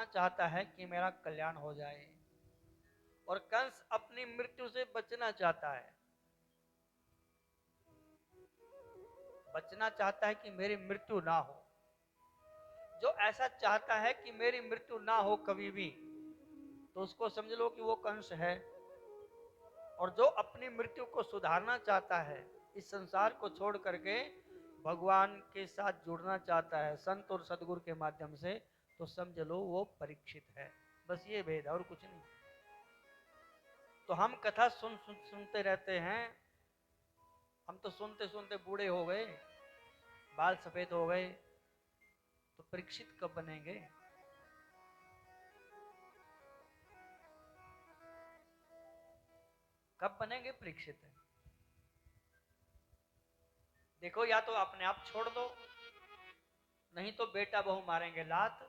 चाहता है कि मेरा कल्याण हो जाए, और कंस अपनी मृत्यु से बचना चाहता है, बचना चाहता है कि मेरी मृत्यु ना हो। जो ऐसा चाहता है कि मेरी मृत्यु ना हो कभी भी, तो उसको समझ लो कि वो कंस है। और जो अपनी मृत्यु को सुधारना चाहता है, इस संसार को छोड़ करके भगवान के साथ जुड़ना चाहता है संत और सदगुरु के माध्यम से, तो समझ लो वो परीक्षित है। बस ये भेद है और कुछ नहीं। तो हम कथा सुनते रहते हैं, हम तो सुनते सुनते बूढ़े हो गए, बाल सफेद हो गए, तो परीक्षित कब बनेंगे? कब बनेंगे परीक्षित? देखो, या तो अपने आप छोड़ दो, नहीं तो बेटा बहू मारेंगे लात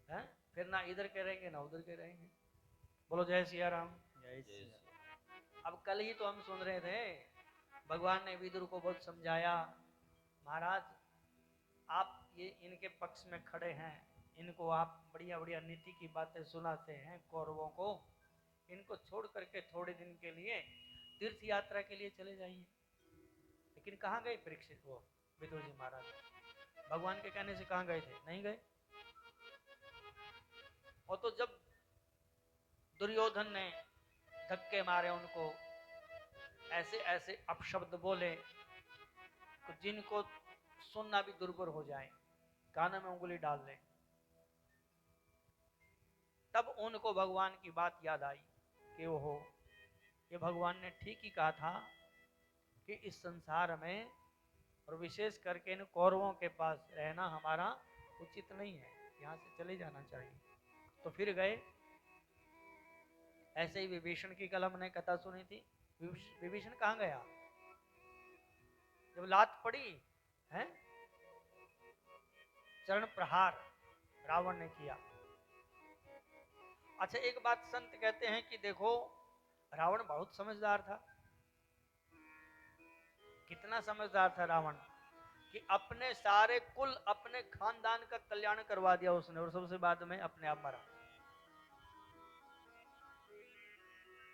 है, फिर ना इधर के रहेंगे ना उधर के रहेंगे। बोलो जय सिया राम। जय सिया। अब कल ही तो हम सुन रहे थे, भगवान ने विदुर को बहुत समझाया, महाराज आप ये इनके पक्ष में खड़े हैं, इनको आप बढ़िया बढ़िया नीति की बातें सुनाते हैं कौरवों को, इनको छोड़ करके थोड़े दिन के लिए तीर्थ यात्रा के लिए चले जाइए। लेकिन कहाँ गए परीक्षित, वो विदुर जी महाराज भगवान के कहने से कहाँ गए थे? नहीं गए। और तो जब दुर्योधन ने धक्के मारे उनको, ऐसे ऐसे अपशब्द बोले, तो जिनको सुनना भी दुर्बर हो जाए, कान में उंगली डाल ले, तब उनको भगवान की बात याद आई कि ओहो, ये भगवान ने ठीक ही कहा था कि इस संसार में, और विशेष करके इन कौरवों के पास रहना हमारा उचित नहीं है, यहाँ से चले जाना चाहिए। तो फिर गए। ऐसे ही विभीषण की कल हमने कथा सुनी थी। विभीषण कहाँ गया जब लात पड़ी है? चरण प्रहार रावण ने किया। अच्छा, एक बात संत कहते हैं कि देखो, रावण बहुत समझदार था। कितना समझदार था रावण कि अपने सारे कुल, अपने खानदान का कल्याण करवा दिया उसने, और सबसे बाद में अपने आप मरा।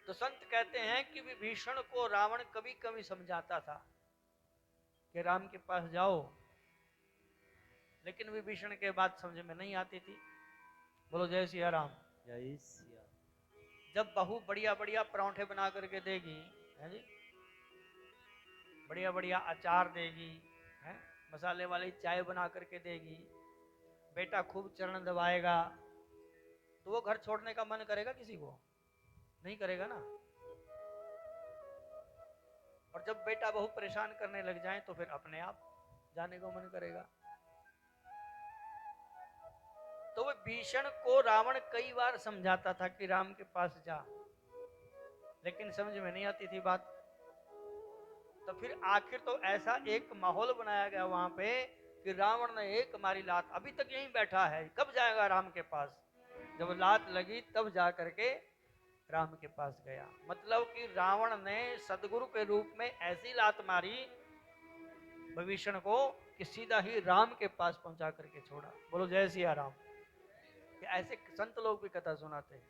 तो संत कहते हैं कि विभीषण को रावण कभी कभी समझाता था कि राम के पास जाओ, लेकिन विभीषण के बात समझ में नहीं आती थी। बोलो जय सिया राम। जय सिया। जब बहू बढ़िया बढ़िया परांठे बना करके देगी है जी, बढ़िया बढ़िया अचार देगी है, मसाले वाली चाय बना करके देगी, बेटा खूब चरण दबाएगा, तो वो घर छोड़ने का मन करेगा किसी को? नहीं करेगा ना। और जब बेटा बहू परेशान करने लग जाए तो फिर अपने आप जाने को मन करेगा। तो वो भीषण को रावण कई बार समझाता था कि राम के पास जा, लेकिन समझ में नहीं आती थी बात। तो फिर आखिर तो ऐसा एक माहौल बनाया गया वहां पे कि रावण ने एक मारी लात, अभी तक यहीं बैठा है, कब जाएगा राम के पास? जब लात लगी तब जा करके राम के पास गया। मतलब कि रावण ने सदगुरु के रूप में ऐसी लात मारी विभीषण को कि सीधा ही राम के पास पहुंचा करके छोड़ा। बोलो जय सिया राम। ऐसे संत लोग भी कथा सुनाते हैं।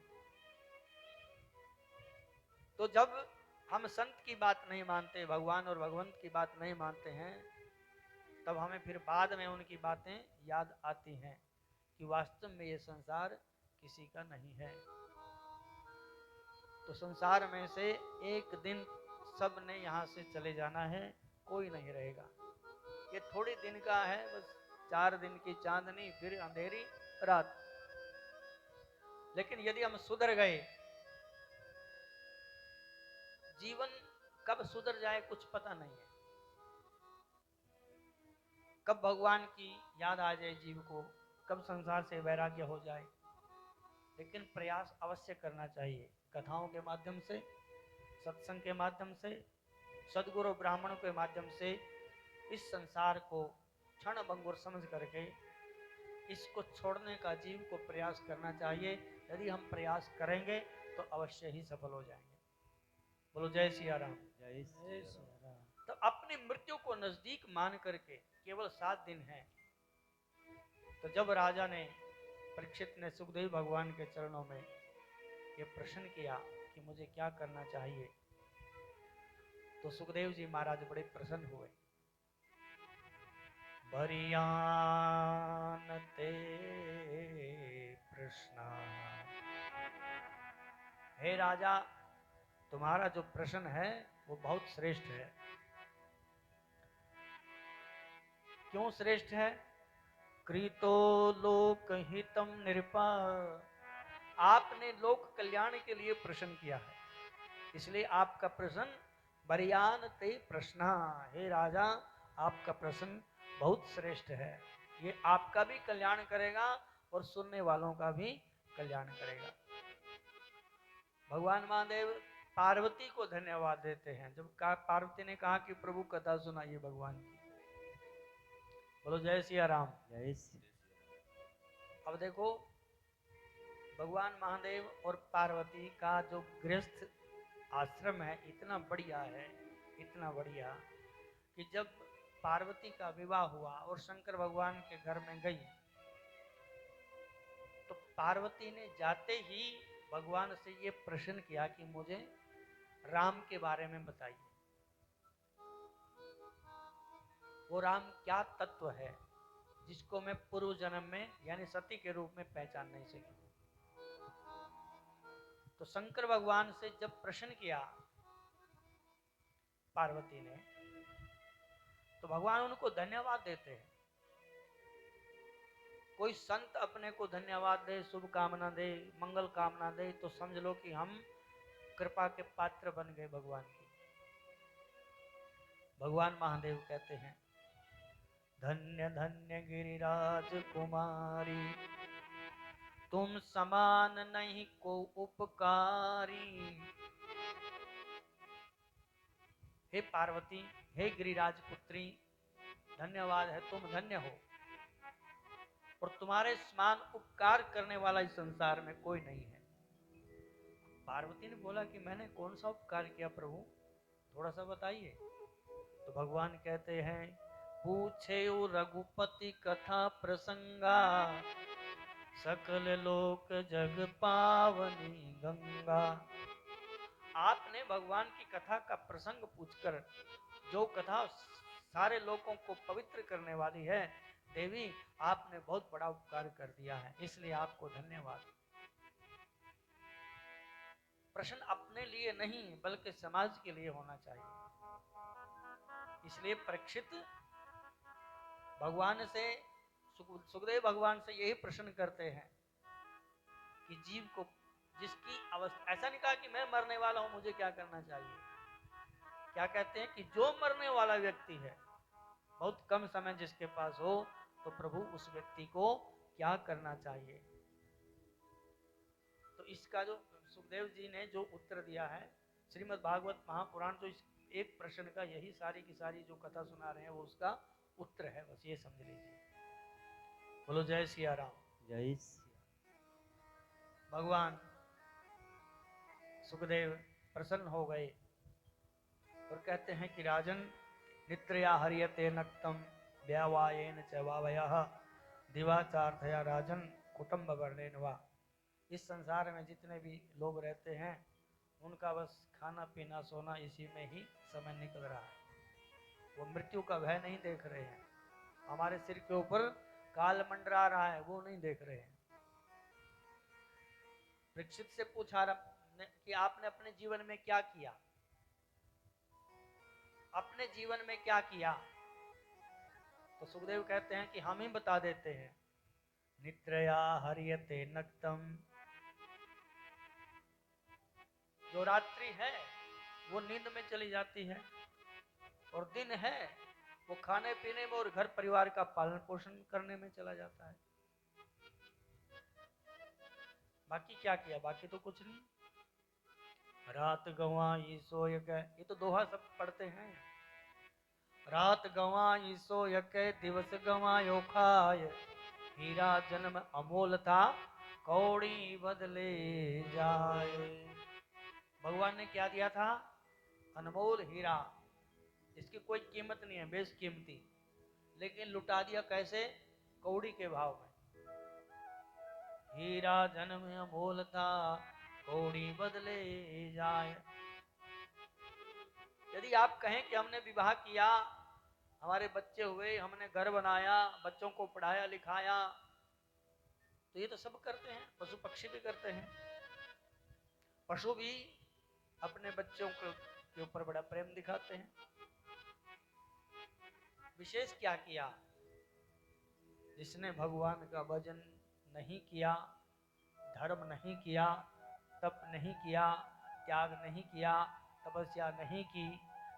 तो जब हम संत की बात नहीं मानते, भगवान और भगवंत की बात नहीं मानते हैं, तब हमें फिर बाद में उनकी बातें याद आती हैं कि वास्तव में ये संसार किसी का नहीं है। तो संसार में से एक दिन सब ने यहाँ से चले जाना है, कोई नहीं रहेगा। ये थोड़ी दिन का है, बस 4 दिन की चांदनी, फिर अंधेरी रात। लेकिन यदि हम सुधर गए, जीवन कब सुधर जाए कुछ पता नहीं है, कब भगवान की याद आ जाए जीव को, कब संसार से वैराग्य हो जाए। लेकिन प्रयास अवश्य करना चाहिए, कथाओं के माध्यम से, सत्संग के माध्यम से, सदगुरु ब्राह्मणों के माध्यम से इस संसार को क्षण भंगुर समझ करके इसको छोड़ने का जीव को प्रयास करना चाहिए। यदि हम प्रयास करेंगे तो अवश्य ही सफल हो जाएंगे। बोलो जय सिया राम। जय सिया राम। तो अपनी मृत्यु को नजदीक मान करके, केवल 7 दिन है, तो जब राजा ने परीक्षित ने सुखदेव भगवान के चरणों में ये प्रश्न किया कि मुझे क्या करना चाहिए। तो सुखदेव जी महाराज बड़े प्रसन्न हुए। बरियान ते प्रश्न, हे राजा तुम्हारा जो प्रश्न है वो बहुत श्रेष्ठ है। क्यों श्रेष्ठ है? कृतो लोक हितम नृपा, आपने लोक कल्याण के लिए प्रश्न किया है, इसलिए आपका प्रश्न बरियान ते प्रश्न, हे राजा आपका प्रश्न बहुत श्रेष्ठ है। ये आपका भी कल्याण करेगा और सुनने वालों का भी कल्याण करेगा। भगवान महादेव पार्वती को धन्यवाद देते हैं। जब पार्वती ने कहा कि प्रभु कथा सुनाइए भगवान की, बोलो जय सिया राम। जय श्री अब देखो भगवान महादेव और पार्वती का जो गृहस्थ आश्रम है इतना बढ़िया है, इतना बढ़िया कि जब पार्वती का विवाह हुआ और शंकर भगवान के घर में गई तो पार्वती ने जाते ही भगवान से ये प्रश्न किया कि मुझे राम के बारे में बताइए। वो राम क्या तत्व है जिसको मैं पूर्व जन्म में यानी सती के रूप में पहचान नहीं सकी। तो शंकर भगवान से जब प्रश्न किया पार्वती ने तो भगवान उनको धन्यवाद देते हैं। कोई संत अपने को धन्यवाद दे, शुभ कामना दे, मंगल कामना दे तो समझ लो कि हम कृपा के पात्र बन गए भगवान की। भगवान महादेव कहते हैं धन्य धन्य गिरिराज कुमारी, तुम समान नहीं को उपकारी। हे पार्वती, हे गिरिराज पुत्री, धन्यवाद है, तुम धन्य हो और तुम्हारे समान उपकार करने वाला इस संसार में कोई नहीं है। पार्वती ने बोला कि मैंने कौन सा उपकार किया प्रभु, थोड़ा सा बताइए। तो भगवान कहते हैं पूछे रघुपति कथा प्रसंगा, सकल लोक जग पावनी गंगा। आपने भगवान की कथा का प्रसंग पूछकर जो कथा सारे लोगों को पवित्र करने वाली है, देवी आपने बहुत बड़ा उपकार कर दिया है, इसलिए आपको धन्यवाद। प्रश्न अपने लिए नहीं बल्कि समाज के लिए होना चाहिए। इसलिए परीक्षित भगवान से सुखदेव भगवान से यही प्रश्न करते हैं कि जीव को जिसकी अवस्था, ऐसा नहीं कहा कि मैं मरने वाला हूं मुझे क्या करना चाहिए। क्या कहते हैं कि जो मरने वाला व्यक्ति है, बहुत कम समय जिसके पास हो, तो प्रभु उस व्यक्ति को क्या करना चाहिए। तो इसका जो सुखदेव जी ने जो उत्तर दिया है, श्रीमद् भागवत महापुराण तो इस एक प्रश्न का यही सारी की सारी जो कथा सुना रहे हैं वो उसका उत्तर है, बस ये समझ लीजिए। बोलो जय सिया राम। जय श्री भगवान सुखदेव प्रसन्न हो गए और कहते हैं कि राजन नित्रया हरियते नक्तम व्यावायेन च वावयः दिवाचार्थया राजन कुटुंब वर्णेन वा। इस संसार में जितने भी लोग रहते हैं उनका बस खाना पीना सोना इसी में ही समय निकल रहा है। वो मृत्यु का भय नहीं देख रहे हैं, हमारे सिर के ऊपर काल मंडरा रहा है वो नहीं देख रहे हैं। परीक्षित से पूछा कि आपने अपने जीवन में क्या किया, अपने जीवन में क्या किया। तो सुखदेव कहते हैं कि हम ही बता देते हैं। नित्रया हरियते नक्तम, जो रात्रि है वो नींद में चली जाती है और दिन है वो खाने पीने में और घर परिवार का पालन पोषण करने में चला जाता है। बाकी क्या किया, बाकी तो कुछ नहीं। रात गंवाई सोय कै, ये तो दोहा सब पढ़ते हैं। रात गंवाई सोय कै, दिवस गंवायो खाय, हीरा जन्म अमोल था कौड़ी बदले जाए। भगवान ने क्या दिया था? अनमोल हीरा, इसकी कोई कीमत नहीं है, बेशकीमती, लेकिन लुटा दिया कैसे? कौड़ी के भाव में। हीरा जन्म बोलता कौड़ी बदले जाए। यदि आप कहें कि हमने विवाह किया, हमारे बच्चे हुए, हमने घर बनाया, बच्चों को पढ़ाया लिखाया, तो ये तो सब करते हैं, पशु पक्षी भी करते हैं। पशु भी अपने बच्चों के ऊपर बड़ा प्रेम दिखाते हैं। विशेष क्या किया? जिसने भगवान का भजन नहीं किया, धर्म नहीं किया, तप नहीं किया, त्याग नहीं किया, तपस्या नहीं की,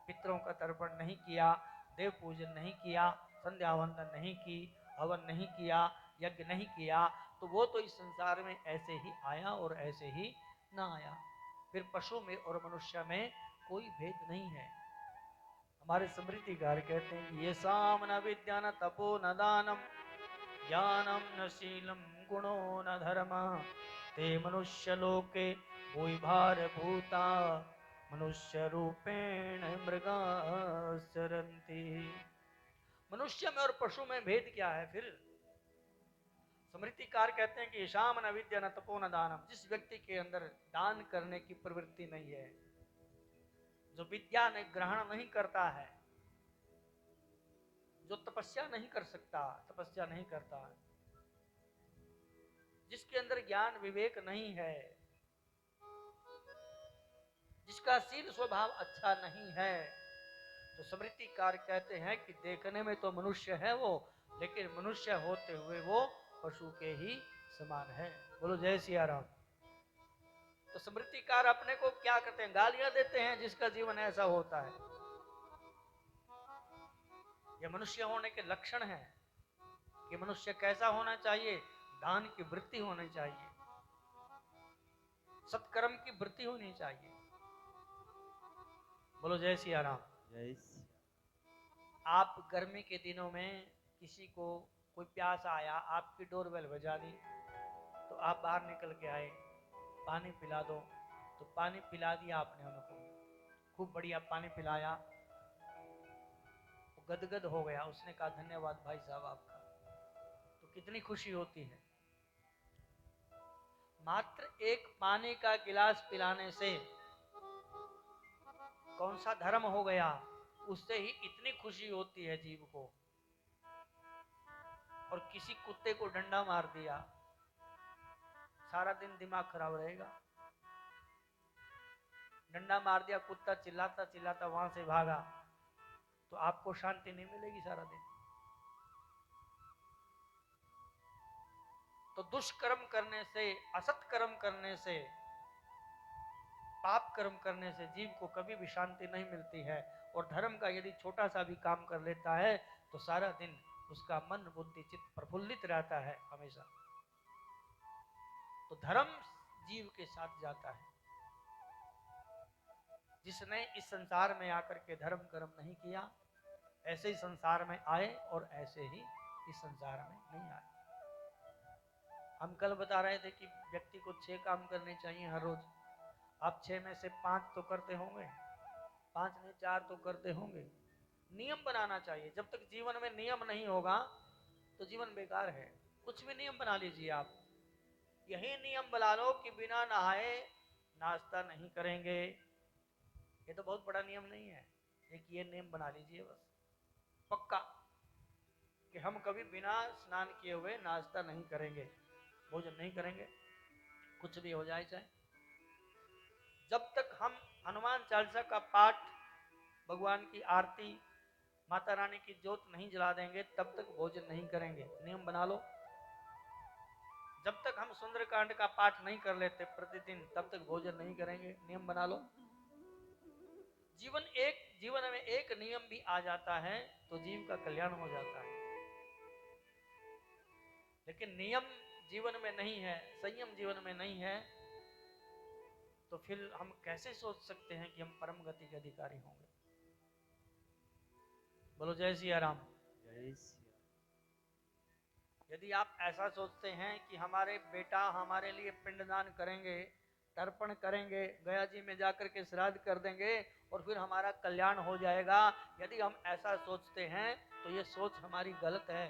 पितरों का तर्पण नहीं किया, देव पूजन नहीं किया, संध्या वंदन नहीं की, हवन नहीं किया, यज्ञ नहीं किया, तो वो तो इस संसार में ऐसे ही आया और ऐसे ही ना आया। फिर पशु में और मनुष्य में कोई भेद नहीं है। हमारे स्मृतिकार कहते हैं कि ये साम न विद्या न तपो न दानम ज्ञानम न शीलम गुणो न धर्म ते मनुष्य लोके भूय भार भूता मनुष्य रूपेण मृगा सरंती। मनुष्य में और पशु में भेद क्या है? फिर स्मृतिकार कहते हैं कि शाम न विद्या न तपो न दानम। जिस व्यक्ति के अंदर दान करने की प्रवृत्ति नहीं है, जो विद्या ने ग्रहण नहीं करता है, जो तपस्या नहीं कर सकता, तपस्या नहीं करता है, जिसके अंदर ज्ञान विवेक नहीं है, जिसका शील स्वभाव अच्छा नहीं है, तो स्मृतिकार कहते हैं कि देखने में तो मनुष्य है वो, लेकिन मनुष्य होते हुए वो पशु के ही समान है। बोलो जय सिया राम। तो स्मृतिकार अपने को क्या करते हैं? गालियां देते हैं जिसका जीवन ऐसा होता है। यह मनुष्य होने के लक्षण हैं कि मनुष्य कैसा होना चाहिए। दान की वृत्ति होनी चाहिए, सत्कर्म की वृत्ति होनी चाहिए। बोलो जय सिया राम। जय सिया। आप गर्मी के दिनों में किसी को कोई प्यास आया, आपकी डोरबेल बजा दी, तो आप बाहर निकल के आए, पानी पिला दो, तो पानी पिला दिया आपने उनको, खूब बढ़िया पानी पिलाया, वो गदगद हो गया, उसने कहा धन्यवाद भाई साहब आपका, तो कितनी खुशी होती है। मात्र एक पानी का गिलास पिलाने से कौन सा धर्म हो गया, उससे ही इतनी खुशी होती है जीव को। और किसी कुत्ते को डंडा मार दिया, सारा दिन दिमाग खराब रहेगा। डंडा मार दिया, कुत्ता चिल्लाता चिल्लाता वहां से भागा, तो आपको शांति नहीं मिलेगी सारा दिन। तो दुष्कर्म करने से, असत कर्म करने से, पाप कर्म करने से जीव को कभी भी शांति नहीं मिलती है। और धर्म का यदि छोटा सा भी काम कर लेता है तो सारा दिन उसका मन बुद्धि चित्त प्रफुल्लित रहता है हमेशा। तो धर्म जीव के साथ जाता है। जिसने इस संसार में आकर के धर्म कर्म नहीं किया, ऐसे ही संसार में आए और ऐसे ही इस संसार में नहीं आए। हम कल बता रहे थे कि व्यक्ति को 6 काम करने चाहिए हर रोज। आप 6 में से 5 तो करते होंगे, 5 नहीं 4 तो करते होंगे। नियम बनाना चाहिए। जब तक जीवन में नियम नहीं होगा तो जीवन बेकार है। कुछ भी नियम बना लीजिए आप। यही नियम बना लो कि बिना नहाए नाश्ता नहीं करेंगे। ये तो बहुत बड़ा नियम नहीं है, एक ये नियम बना लीजिए बस पक्का, कि हम कभी बिना स्नान किए हुए नाश्ता नहीं करेंगे, भोजन नहीं करेंगे, कुछ भी हो जाए चाहे। जब तक हम हनुमान चालीसा का पाठ, भगवान की आरती, माता रानी की ज्योत नहीं जला देंगे तब तक भोजन नहीं करेंगे। नियम बना लो। जब तक हम सुंदरकांड का पाठ नहीं कर लेते प्रतिदिन तब तक भोजन नहीं करेंगे। नियम बना लो। जीवन में एक नियम भी आ जाता है तो जीव का कल्याण हो जाता है। लेकिन नियम जीवन में नहीं है, संयम जीवन में नहीं है, तो फिर हम कैसे सोच सकते हैं कि हम परम गति के अधिकारी होंगे। बोलो जय सिया राम। जय सिया। यदि आप ऐसा सोचते हैं कि हमारे बेटा हमारे लिए पिंडदान करेंगे, तर्पण करेंगे, गया जी में जाकर के श्राद्ध कर देंगे और फिर हमारा कल्याण हो जाएगा, यदि हम ऐसा सोचते हैं तो ये सोच हमारी गलत है।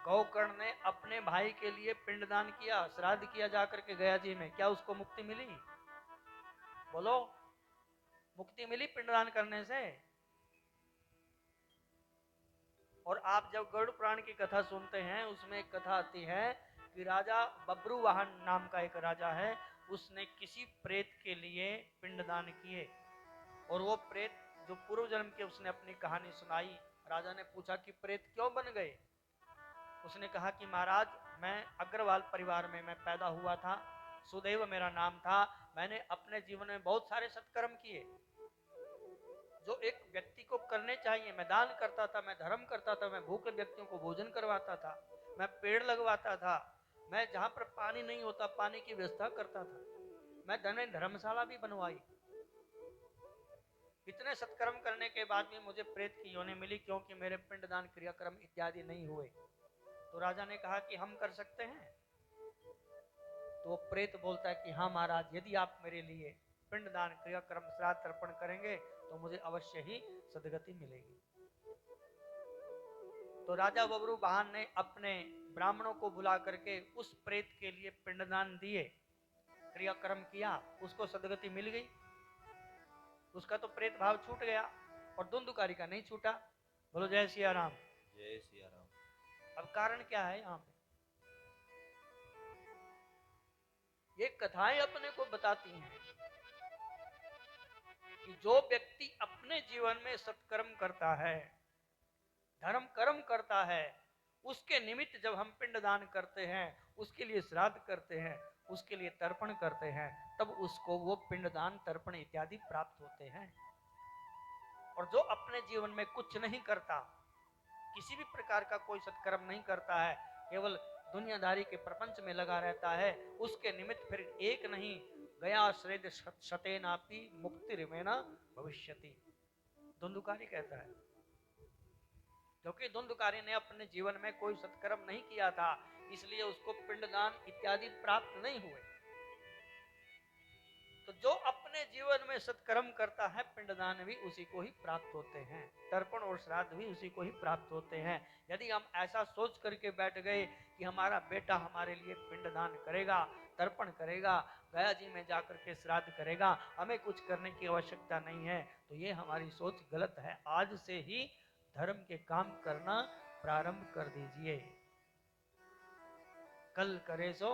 गौकर्ण ने अपने भाई के लिए पिंडदान किया, श्राद्ध किया जाकर के गया जी में, क्या उसको मुक्ति मिली? बोलो, मुक्ति मिली पिंडदान करने से? और आप जब गरुड़ पुराण की कथा सुनते हैं, उसमें एक कथा आती है कि राजा बब्रुवाहन नाम का एक राजा है, उसने किसी प्रेत के लिए पिंडदान किए, और वो प्रेत जो पूर्व जन्म के, उसने अपनी कहानी सुनाई। राजा ने पूछा कि प्रेत क्यों बन गए? उसने कहा कि महाराज, मैं अग्रवाल परिवार में मैं पैदा हुआ था, सुदेव मेरा नाम था, मैंने अपने जीवन में बहुत सारे सत्कर्म किए जो एक व्यक्ति को करने चाहिए। मैं दान करता था, मैं धर्म करता था, मैं भूखे व्यक्तियों को भोजन करवाता था, मैं पेड़ लगवाता था, मैं जहां पर पानी नहीं होता पानी की व्यवस्था करता था, मैं धर्मशाला भी बनवाई। इतने सत्कर्म करने के बाद भी मुझे प्रेत की योनि मिली, क्योंकि मेरे पिंडदान क्रियाक्रम इत्यादि नहीं हुए। तो राजा ने कहा कि हम कर सकते हैं? तो प्रेत बोलता है कि हाँ महाराज, यदि आप मेरे लिए पिंडदान क्रियाक्रम श्राद्ध तर्पण करेंगे तो मुझे अवश्य ही सदगति मिलेगी। तो राजा बब्रुवाहन ने अपने ब्राह्मणों को बुला करके उस प्रेत के लिए पिंडदान दिए, क्रियाक्रम किया, उसको सदगति मिल गई। उसका तो प्रेत भाव छूट गया और धुंधुकारी का नहीं छूटा। बोलो जय सिया राम। जय सिया राम। अब कारण क्या है? यहाँ पे ये कथाएं अपने को बताती हैं कि जो व्यक्ति अपने जीवन में सत्कर्म करता है, धर्म कर्म करता है, उसके निमित्त जब हम पिंडदान करते हैं, उसके लिए श्राद्ध करते हैं, उसके लिए तर्पण करते हैं, तब उसको वो पिंडदान तर्पण इत्यादि प्राप्त होते हैं। और जो अपने जीवन में कुछ नहीं करता, किसी भी प्रकार का कोई सत्कर्म नहीं करता है, केवल दुनियादारी के प्रपंच में लगा रहता है, उसके निमित्त फिर एक नहीं, गया श्रेद शतेनापि मुक्तिर्मेना भविष्यति, धुंधुकारी कहता है। क्योंकि धुंधुकारी ने अपने जीवन में कोई सत्कर्म नहीं किया था, इसलिए उसको पिंडदान इत्यादि प्राप्त नहीं हुए। तो जो अपने जीवन में सत्कर्म करता है, पिंडदान भी उसी को ही प्राप्त होते हैं, तर्पण और श्राद्ध भी उसी को ही प्राप्त होते हैं। यदि हम ऐसा सोच करके बैठ गए कि हमारा बेटा हमारे लिए पिंडदान करेगा, तर्पण करेगा, गया जी में जाकर के श्राद्ध करेगा, हमें कुछ करने की आवश्यकता नहीं है, तो ये हमारी सोच गलत है। आज से ही धर्म के काम करना प्रारंभ कर दीजिए। कल करे सो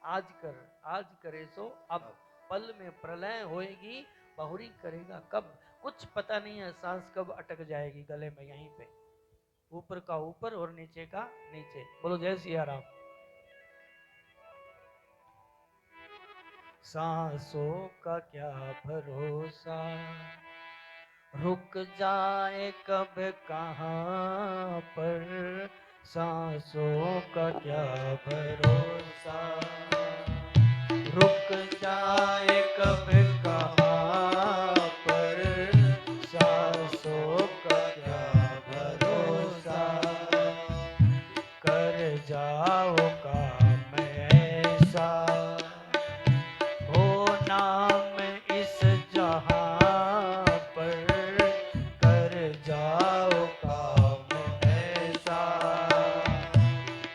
आज कर, आज करे सो अब, पल में प्रलय होएगी, बहुरी करेगा कब, कुछ पता नहीं है सांस कब अटक जाएगी गले में, यहीं पे, ऊपर का ऊपर और नीचे का नीचे। बोलो जय सिया राम। सांसों का क्या भरोसा, रुक जाए कब कहाँ पर, सांसों का क्या भरोसा, रुक जाए कब कहाँ पर, सांसों का क्या भरोसा, कर जाओ काम ऐसा, हो नाम इस जहां पर, कर जाओ काम ऐसा,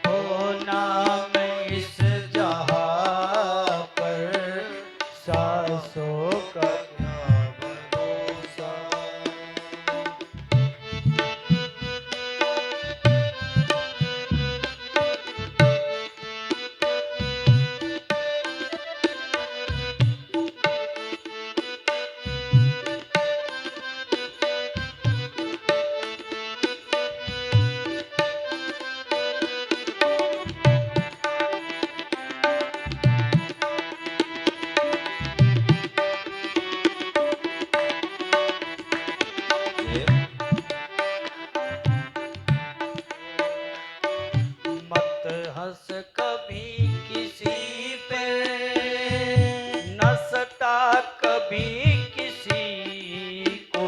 हो नाम इस जहां पर, सांसों का क्या भरोसा। मत हंस कभी किसी पे, न सता कभी किसी को,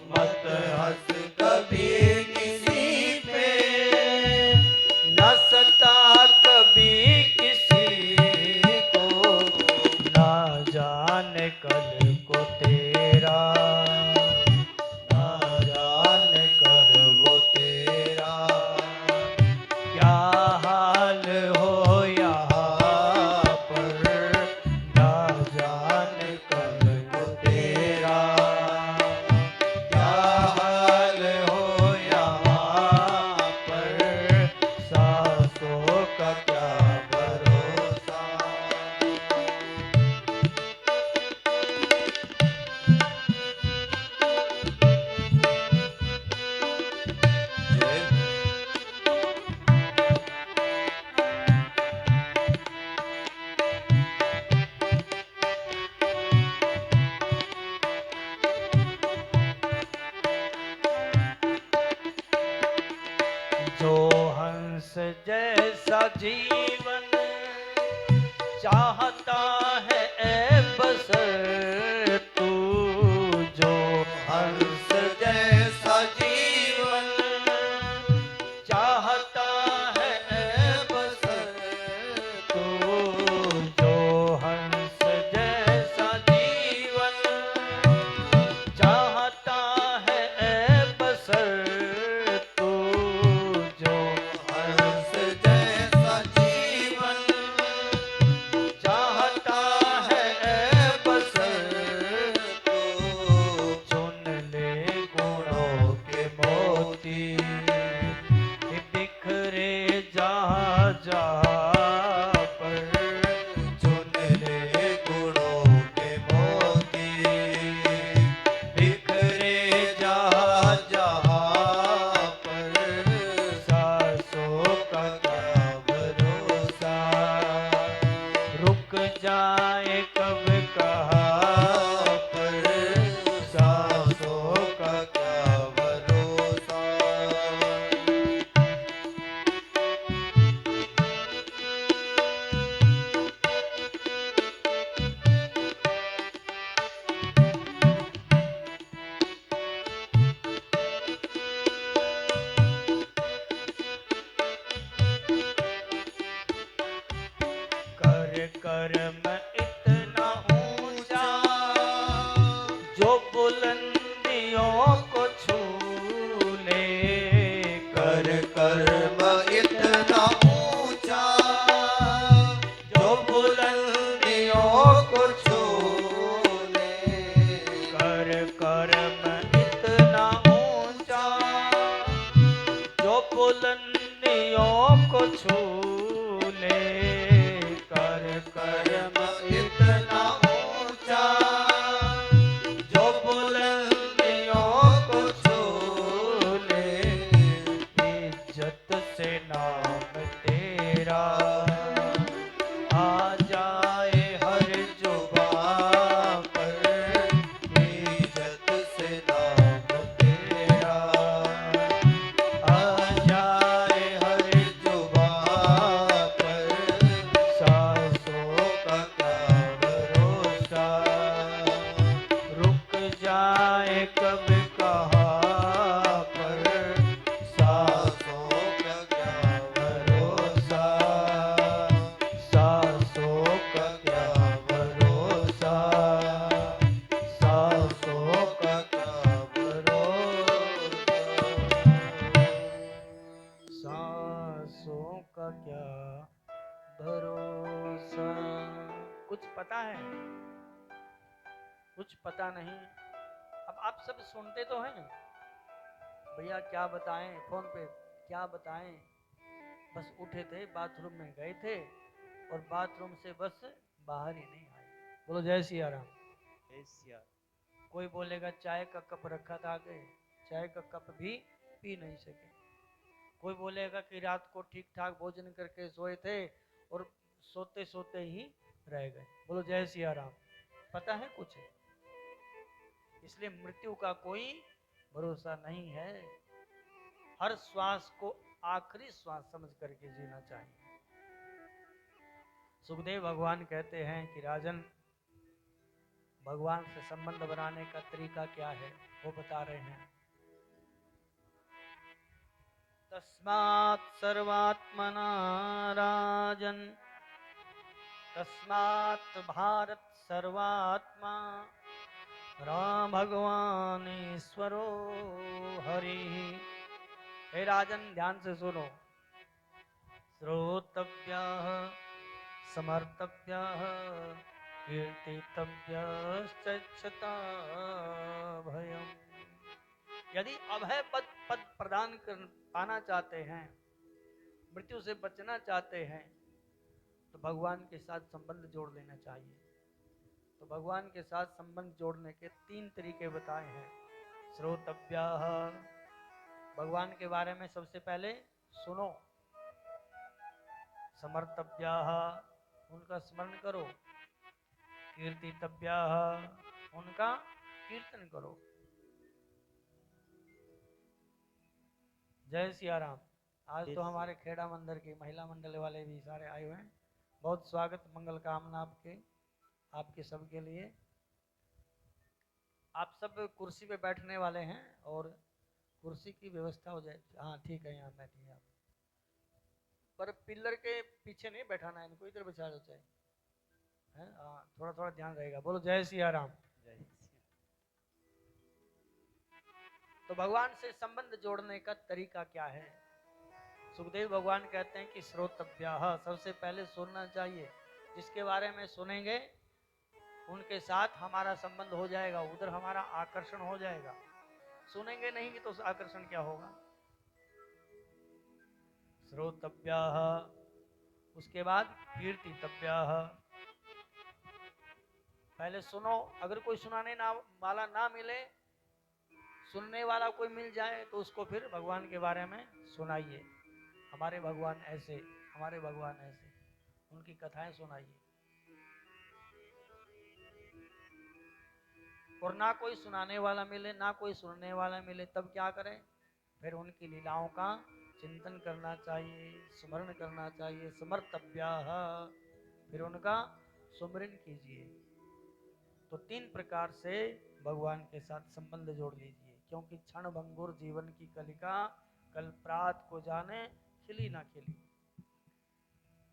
मत हंस कभी किसी पे, न सता कभी किसी को, ना जाने कल को तेरा, ना जाने कल वो तेरा, जीवन चाहता है ऐ बसर तू जो हंस जैसा जीवन चाहता है ऐ बसर तू जो हंस जैसा जीवन चाहता है ऐ बसर तू जो हंस जैसा जीवन चाहता है ऐ बसर तो चुन ले गुणों के मोती बिखरे जहाँ जहाँ पर चुन ले गुणों के मोती बिखरे जहाँ जहाँ पर सांसों का क्या भरोसा रुक जाए कब कहाँ पर सांसों का क्या भरोसा कर कर्म इतना ऊंचा जो बुलंदियों को छू ले कर कर्म इतना ऊंचा जो बुलंदियों को छू ले कर कर्म इतना ऊंचा जो बुलंदियों को छू ले कर कर्म इतना ऊंचा जो बुलंदियों को छू ले इज्जत से नाम तेरा आ जाए हर जुबां पर इज्जत से नाम तेरा आ जाए हर जुबां पर सांसों का क्या भरोसा रुक जाए कब कहाँ पर सांसों का क्या भरोसा सांसों का क्या भरोसा सांसों का क्या भरोसा सांसों का क्या भरोसा। कुछ पता है, कुछ पता नहीं। अब आप सब सुनते तो हैं, भैया क्या बताएं, फोन पे क्या बताएं, बस उठे थे बाथरूम में गए थे और बाथरूम से बस बाहर ही नहीं आए। बोलो जय सिया राम। जय सिया कोई बोलेगा चाय का कप रखा था आगे, चाय का कप भी पी नहीं सके। कोई बोलेगा कि रात को ठीक ठाक भोजन करके सोए थे और सोते सोते ही रह गए। बोलो जय सिया राम। पता है कुछ? इसलिए मृत्यु का कोई भरोसा नहीं है। हर श्वास को आखिरी श्वास समझ करके जीना चाहिए। सुखदेव भगवान कहते हैं कि राजन, भगवान से संबंध बनाने का तरीका क्या है वो बता रहे हैं। तस्मात् सर्वात्मना राजन, तस्मात् भारत सर्वात्मा राम भगवान ईश्वरो हरि। हे राजन ध्यान से सुनो। श्रोतव्यः समर्तव्यः कीर्तितव्यश्चक्षता भयम्। यदि अभय पद प्रदान पाना चाहते हैं, मृत्यु से बचना चाहते हैं, तो भगवान के साथ संबंध जोड़ लेना चाहिए। तो भगवान के साथ संबंध जोड़ने के 3 तरीके बताए हैं। श्रोतव्यः, भगवान के बारे में सबसे पहले सुनो। समर्तव्यः, उनका स्मरण करो। कीर्तितव्यः, उनका कीर्तन करो। जय सिया राम। आज तो हमारे खेड़ा मंदिर के महिला मंडल वाले भी सारे आए हुए हैं। बहुत स्वागत, मंगल कामना आपके सबके लिए। आप सब कुर्सी पे बैठने वाले हैं और कुर्सी की व्यवस्था हो जाए। हाँ ठीक है, यहाँ बैठिए आप, पर पिलर के पीछे नहीं बैठाना है इनको, इधर बैठा दो चाहे है। हाँ, थोड़ा थोड़ा ध्यान रहेगा। बोलो जय सिया राम। जय सिया। तो भगवान से संबंध जोड़ने का तरीका क्या है? सुखदेव भगवान कहते हैं कि श्रोतव्याः, सबसे पहले सुनना चाहिए। जिसके बारे में सुनेंगे उनके साथ हमारा संबंध हो जाएगा, उधर हमारा आकर्षण हो जाएगा। सुनेंगे नहीं तो आकर्षण क्या होगा? श्रोतव्याः, उसके बाद कीर्तितव्याः। पहले सुनो, अगर कोई सुनाने वाला ना मिले, सुनने वाला कोई मिल जाए तो उसको फिर भगवान के बारे में सुनाइए। हमारे भगवान ऐसे, हमारे भगवान ऐसे, उनकी कथाएं सुनाइए। और ना कोई सुनाने वाला मिले, ना कोई सुनने वाला मिले, तब क्या करें? फिर उनकी लीलाओं का चिंतन करना चाहिए, स्मरण करना चाहिए। स्मर्तव्याः, फिर उनका सुमरन कीजिए। तो 3 प्रकार से भगवान के साथ संबंध जोड़ लीजिए, क्योंकि क्षण भंगुर जीवन की कलिका, कल प्रात को जाने खिली ना खिली।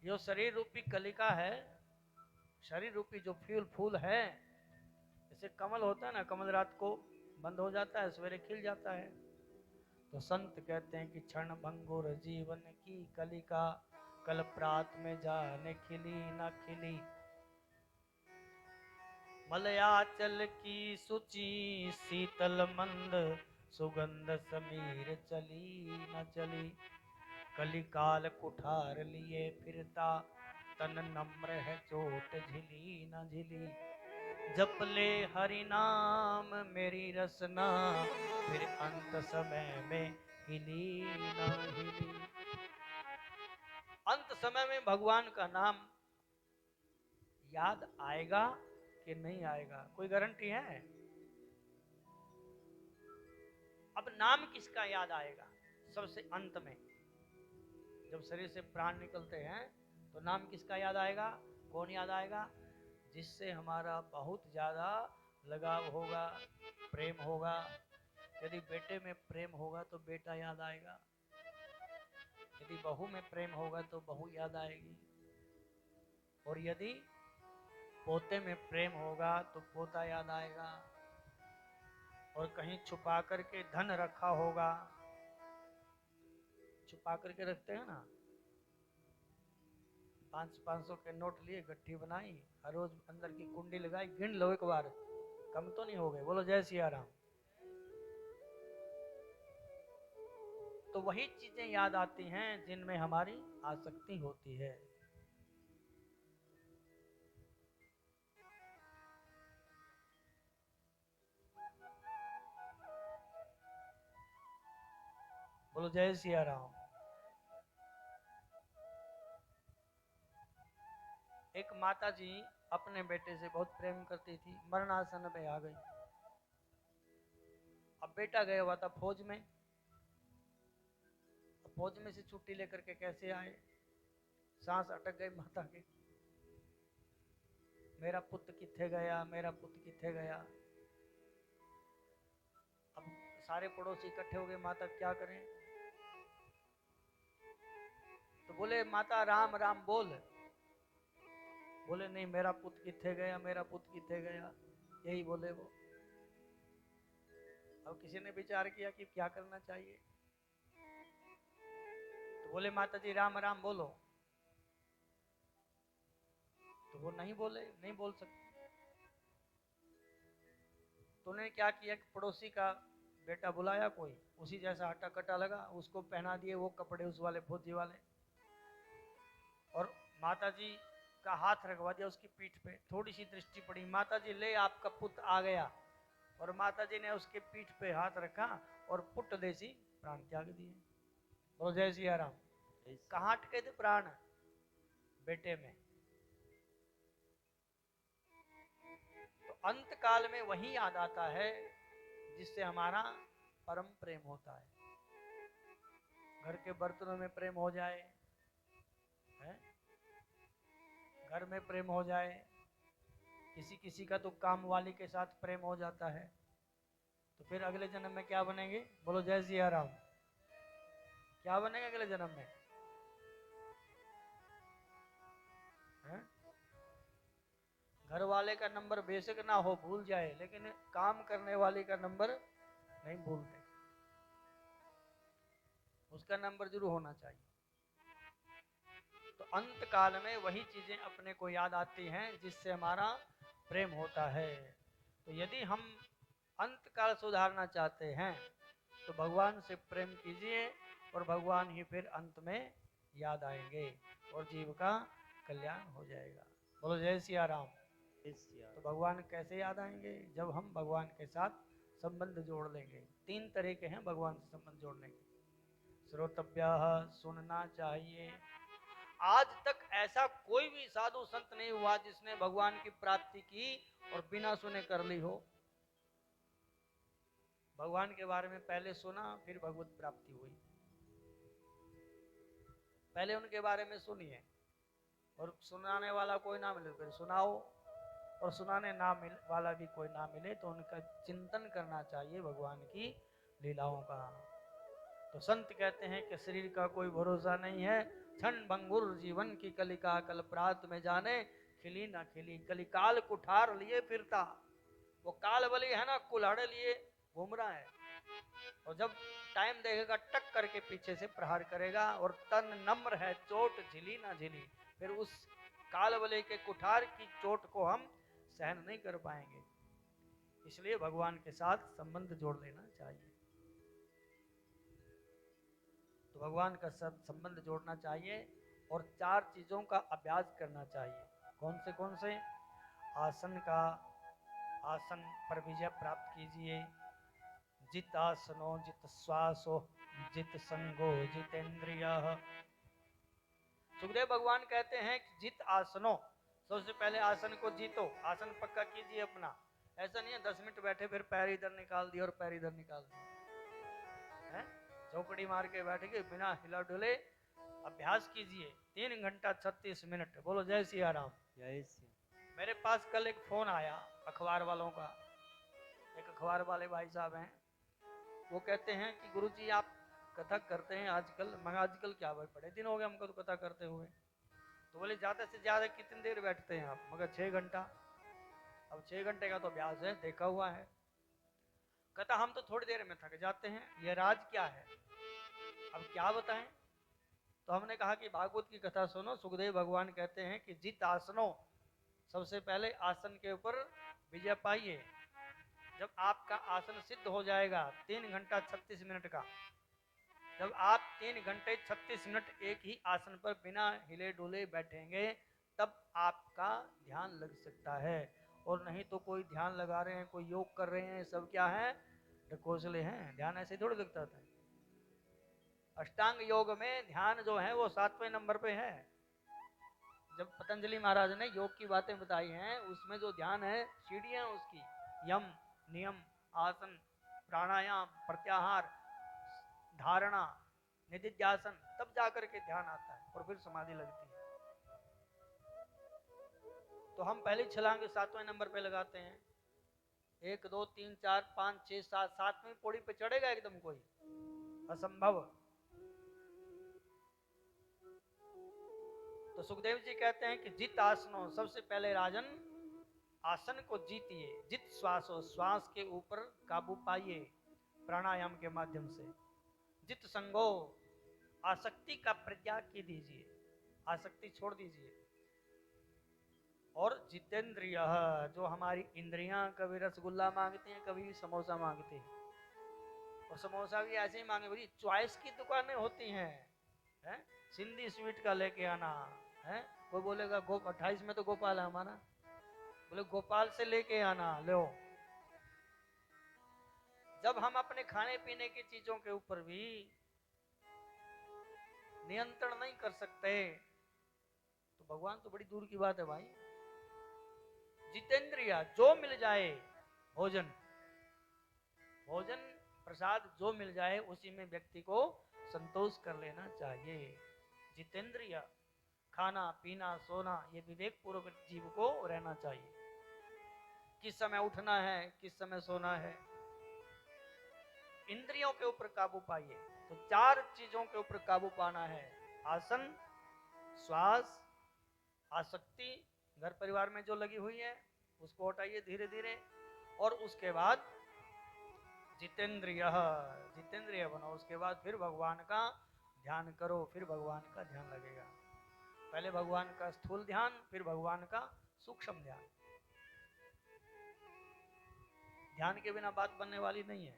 जो शरीर रूपी कलिका है, शरीर रूपी जो फूल है, जैसे कमल होता है ना, कमल रात को बंद हो जाता है, सवेरे खिल जाता है। तो संत कहते हैं कि क्षण भंगुर जीवन की कलिका, कल प्रात में जाने खिली ना खिली। मलयाचल की सुची शीतल मंद, सुगंध समीर चली न चली। कलिकाल कुठार लिए फिरता, तन नम्र है चोट झिली न झिली। जप ले हरि नाम मेरी रसना, फिर अंत समय में हिली न हिली। अंत समय में भगवान का नाम याद आएगा कि नहीं आएगा, कोई गारंटी है? अब नाम किसका याद आएगा? सबसे अंत में, जब शरीर से प्राण निकलते हैं तो नाम किसका याद आएगा? कौन याद आएगा? जिससे हमारा बहुत ज्यादा लगाव होगा, प्रेम होगा। यदि बेटे में प्रेम होगा तो बेटा याद आएगा, यदि बहू में प्रेम होगा तो बहू याद आएगी, और यदि पोते में प्रेम होगा तो पोता याद आएगा। और कहीं छुपा करके धन रखा होगा, छुपा करके रखते हैं ना, 500 के नोट लिए, गट्ठी बनाई, हर रोज अंदर की कुंडी लगाई, गिन लो एक बार, कम तो नहीं हो गए। बोलो जय सिया राम। तो वही चीजें याद आती हैं जिनमें हमारी आसक्ति होती है। बोलो जय सिया राम। एक माता जी अपने बेटे से बहुत प्रेम करती थी, मरणासन पे आ गई। अब बेटा गया हुआ था फौज में, फौज में से छुट्टी लेकर के कैसे आए? सांस अटक गई माता की, मेरा पुत्र किथे गया, मेरा पुत्र किथे गया। अब सारे पड़ोसी इकट्ठे हो गए, माता क्या करें? तो बोले माता राम राम बोल। बोले नहीं, मेरा पुत्र किथे गया, मेरा पुत्र किथे गया, यही बोले वो। अब किसी ने विचार किया कि क्या करना चाहिए, तो बोले माता जी राम राम बोलो। तो वो नहीं बोले, नहीं बोल सकते। तो उन्होंने क्या किया कि पड़ोसी का बेटा बुलाया, कोई उसी जैसा हट्टा कट्टा लगा, उसको पहना दिए वो कपड़े उस वाले फौजी वाले, और माता जी का हाथ रखवा दिया उसकी पीठ पे। थोड़ी सी दृष्टि पड़ी, माता जी ले आपका पुत्र आ गया, और माता जी ने उसके पीठ पे हाथ रखा और पुट देसी प्राण त्याग दिए। बोलो जय सिया राम। कहाँ अटके थे प्राण? बेटे में। तो अंत काल में वही याद आता है जिससे हमारा परम प्रेम होता है। घर के बर्तनों में प्रेम हो जाए, है? घर में प्रेम हो जाए, किसी किसी का तो काम वाली के साथ प्रेम हो जाता है, तो फिर अगले जन्म में क्या बनेंगे? बोलो जय सिया राम। क्या बनेगा अगले जन्म में? है? घर वाले का नंबर बेशक ना हो, भूल जाए, लेकिन काम करने वाले का नंबर नहीं भूलते, उसका नंबर जरूर होना चाहिए। तो अंत काल में वही चीजें अपने को याद आती हैं जिससे हमारा प्रेम होता है। तो यदि हम अंत काल सुधारना चाहते हैं तो भगवान से प्रेम कीजिए और भगवान ही फिर अंत में याद आएंगे और जीव का कल्याण हो जाएगा। बोलो जय सिया राम। जय सिया तो भगवान कैसे याद आएंगे? जब हम भगवान के साथ संबंध जोड़ लेंगे। 3 तरीके हैं भगवान से संबंध जोड़ने के। श्रोतव्यः, सुनना चाहिए। आज तक ऐसा कोई भी साधु संत नहीं हुआ जिसने भगवान की प्राप्ति की और बिना सुने कर ली हो। भगवान के बारे में पहले सुना, फिर भगवत प्राप्ति हुई। पहले उनके बारे में सुनिए, और सुनाने वाला कोई ना मिले फिर सुनाओ, और सुनाने ना मिले वाला भी कोई ना मिले तो उनका चिंतन करना चाहिए भगवान की लीलाओं का। तो संत कहते हैं कि शरीर का कोई भरोसा नहीं है, क्षण भंगुर जीवन की कलिका कल प्रात में जाने, खिली ना खिली कलिकाल कुठार लिए फिरता। वो काल बली है ना, कुल्हाड़े लिए घूम रहा है, और जब टाइम देखेगा टक करके पीछे से प्रहार करेगा, और तन नम्र है चोट झिली ना झिली। फिर उस काल बली के कुठार की चोट को हम सहन नहीं कर पाएंगे। इसलिए भगवान के साथ संबंध जोड़ लेना चाहिए। तो भगवान का साथ संबंध जोड़ना चाहिए और 4 चीजों का अभ्यास करना चाहिए। कौन से? आसन का, आसन पर विजय प्राप्त कीजिए। जित आसनो जित श्वासो जित संगो जितेंद्रियः। सुखदेव भगवान कहते हैं कि जित आसनो, सबसे पहले आसन को जीतो, आसन पक्का कीजिए अपना। ऐसा नहीं है 10 मिनट बैठे फिर पैर इधर निकाल दिए और पैर इधर निकाल दिए, चौकड़ी मार के बैठ के बिना हिला डुले अभ्यास कीजिए 3 घंटा 36 मिनट। बोलो जय सिया राम। जय सिया। मेरे पास कल एक फोन आया अखबार वालों का, एक अखबार वाले भाई साहब हैं, वो कहते हैं कि गुरुजी आप कथा करते हैं आजकल। मगर आजकल क्या भाई, बड़े दिन हो गए हमको तो कथा करते हुए। तो बोले ज्यादा से ज्यादा कितनी देर बैठते हैं आप? मगर 6 घंटा। अब 6 घंटे का तो अभ्यास है, देखा हुआ है। कहता हम तो थोड़ी देर में थक जाते हैं, यह राज क्या है, अब क्या बताएं? तो हमने कहा कि भागवत की कथा सुनो। सुखदेव भगवान कहते हैं कि जित आसनो, सबसे पहले आसन के ऊपर विजय पाइए। जब आपका आसन सिद्ध हो जाएगा 3 घंटा 36 मिनट का, जब आप 3 घंटे 36 मिनट एक ही आसन पर बिना हिले डुले बैठेंगे, तब आपका ध्यान लग सकता है। और नहीं तो कोई ध्यान लगा रहे हैं, कोई योग कर रहे हैं, सब क्या है, ढकोसले हैं। ध्यान ऐसे थोड़ी लगता था। अष्टांग योग में ध्यान जो है वो 7वें नंबर पे है। जब पतंजलि महाराज ने योग की बातें बताई हैं, उसमें जो ध्यान है, सीढ़ियां उसकी, यम, नियम, आसन, प्राणायाम, प्रत्याहार, धारणा, निधिध्यासन, तब जाकर के ध्यान आता है और फिर समाधि लगती है। तो हम पहले छलांग 7वें नंबर पे लगाते हैं। 1 2 3 4 5 6 7, 7वीं पौड़ी पे चढ़ेगा एकदम कोई? असंभव। तो सुखदेव जी कहते हैं कि जित आसनो, सबसे पहले राजन आसन को जीतिए। जित श्वासो, श्वास के ऊपर काबू पाइए प्राणायाम के माध्यम से। जित संगो, आसक्ति का परित्याग की दीजिए, आसक्ति छोड़ दीजिए। और जितेंद्रिय, जो हमारी इंद्रियां कभी रसगुल्ला मांगती हैं, कभी समोसा मांगती हैं, और समोसा भी ऐसे ही मांगे। बोली चॉइस की दुकानें होती हैं, है? सिंधी स्वीट का लेके आना है। कोई बोलेगा 28 में तो गोपाल है हमारा, बोले गोपाल से लेके आना, लो। जब हम अपने खाने पीने की चीजों के ऊपर भी नियंत्रण नहीं कर सकते तो भगवान तो बड़ी दूर की बात है भाई। जितेंद्रिया, जो मिल जाए भोजन, भोजन प्रसाद जो मिल जाए उसी में व्यक्ति को संतोष कर लेना चाहिए। जितेंद्रिय, खाना पीना सोना, ये विवेक पूर्वक जीव को रहना चाहिए। किस समय उठना है, किस समय सोना है। इंद्रियों के ऊपर काबू पाइए। तो 4 चीजों के ऊपर काबू पाना है। आसन, श्वास, आसक्ति, घर परिवार में जो लगी हुई है उसको हटाइए धीरे धीरे। और उसके बाद जितेंद्रिय, जितेंद्रिय बनो। उसके बाद फिर भगवान का ध्यान करो, फिर भगवान का ध्यान लगेगा। पहले भगवान का स्थूल ध्यान, फिर भगवान का सूक्ष्म ध्यान। ध्यान के बिना बात बनने वाली नहीं है।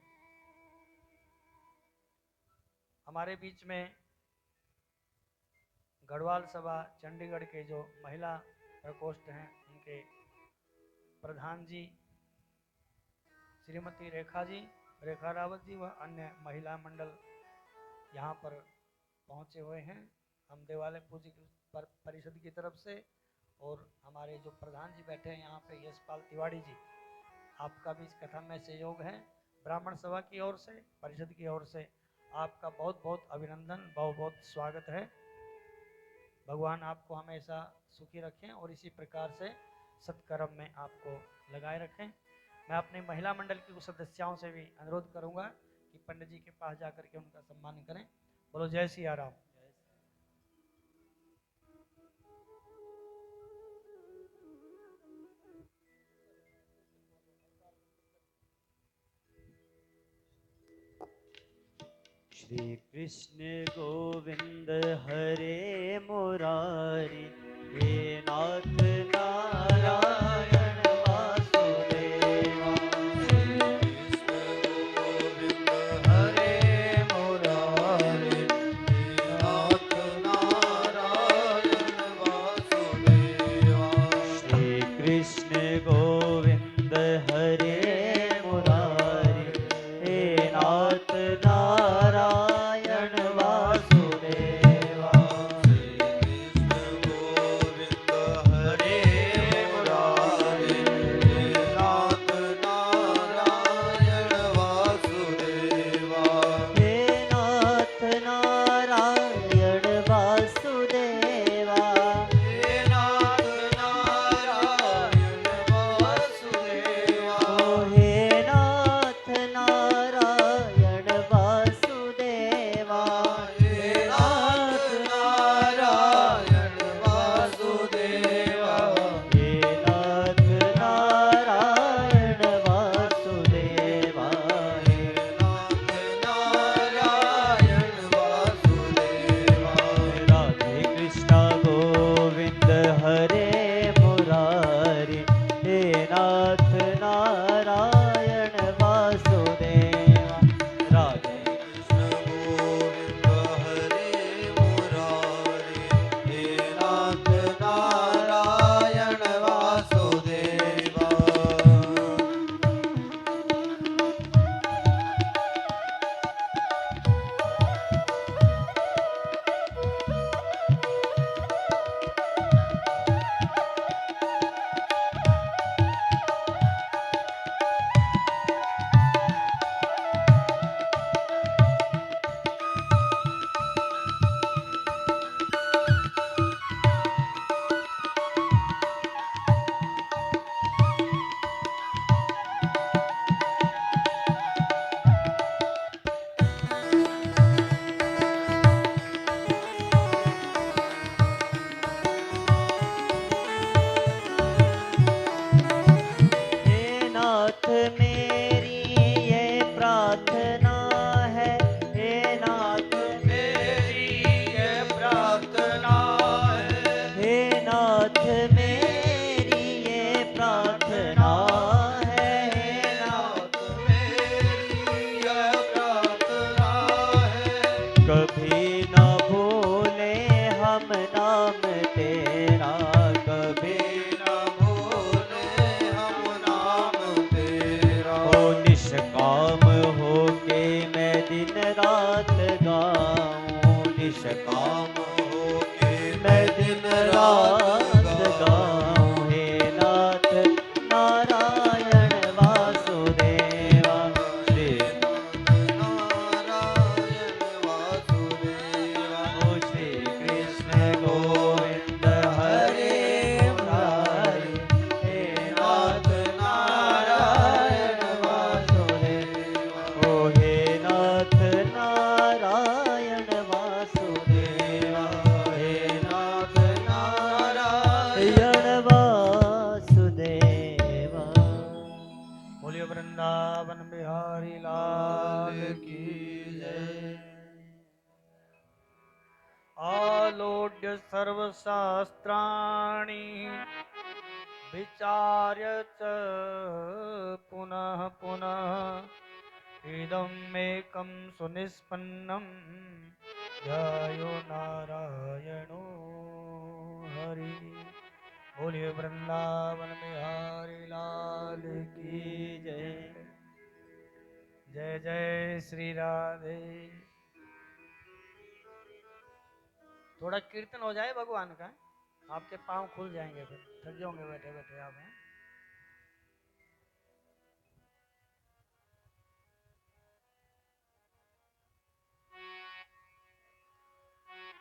हमारे बीच में गढ़वाल सभा चंडीगढ़ के जो महिला प्रकोष्ठ हैं उनके प्रधान जी श्रीमती रेखा रावत जी व अन्य महिला मंडल यहाँ पर पहुँचे हुए हैं। हम देवालय पूजी परिषद की तरफ से, और हमारे जो प्रधान जी बैठे हैं यहाँ पे यशपाल तिवारी जी, आपका भी इस कथा में सहयोग है। ब्राह्मण सभा की ओर से, परिषद की ओर से आपका बहुत बहुत अभिनंदन, बहुत बहुत स्वागत है। भगवान आपको हमेशा सुखी रखें और इसी प्रकार से सत्कर्म में आपको लगाए रखें। मैं अपने महिला मंडल की कुछ सदस्यों से भी अनुरोध करूंगा कि पंडित जी के पास जाकर के उनका सम्मान करें। बोलो जय सिया राम। श्री कृष्ण गोविंद हरे मुरारी, हे नाथ नारायण वासुदेवा। श्री कृष्ण गोविंद हरे मुरारी, हे नाथ नारायण वासुदेवा। निष्काम होके मैं दिन रात गाऊं। बिहारी लाल की जय। आलोड्य सर्वशास्त्राणि विचार्य च पुनः पुनः इदमेकं सुनिष्पन्नं ध्यायो नारायणो हरि। बोलिए वृंदावन बिहारी लाल की जय। जय जय श्री राधे। थोड़ा कीर्तन हो जाए भगवान का, आपके पांव खुल जाएंगे, फिर थक जाओगे बैठे बैठे आप हैं।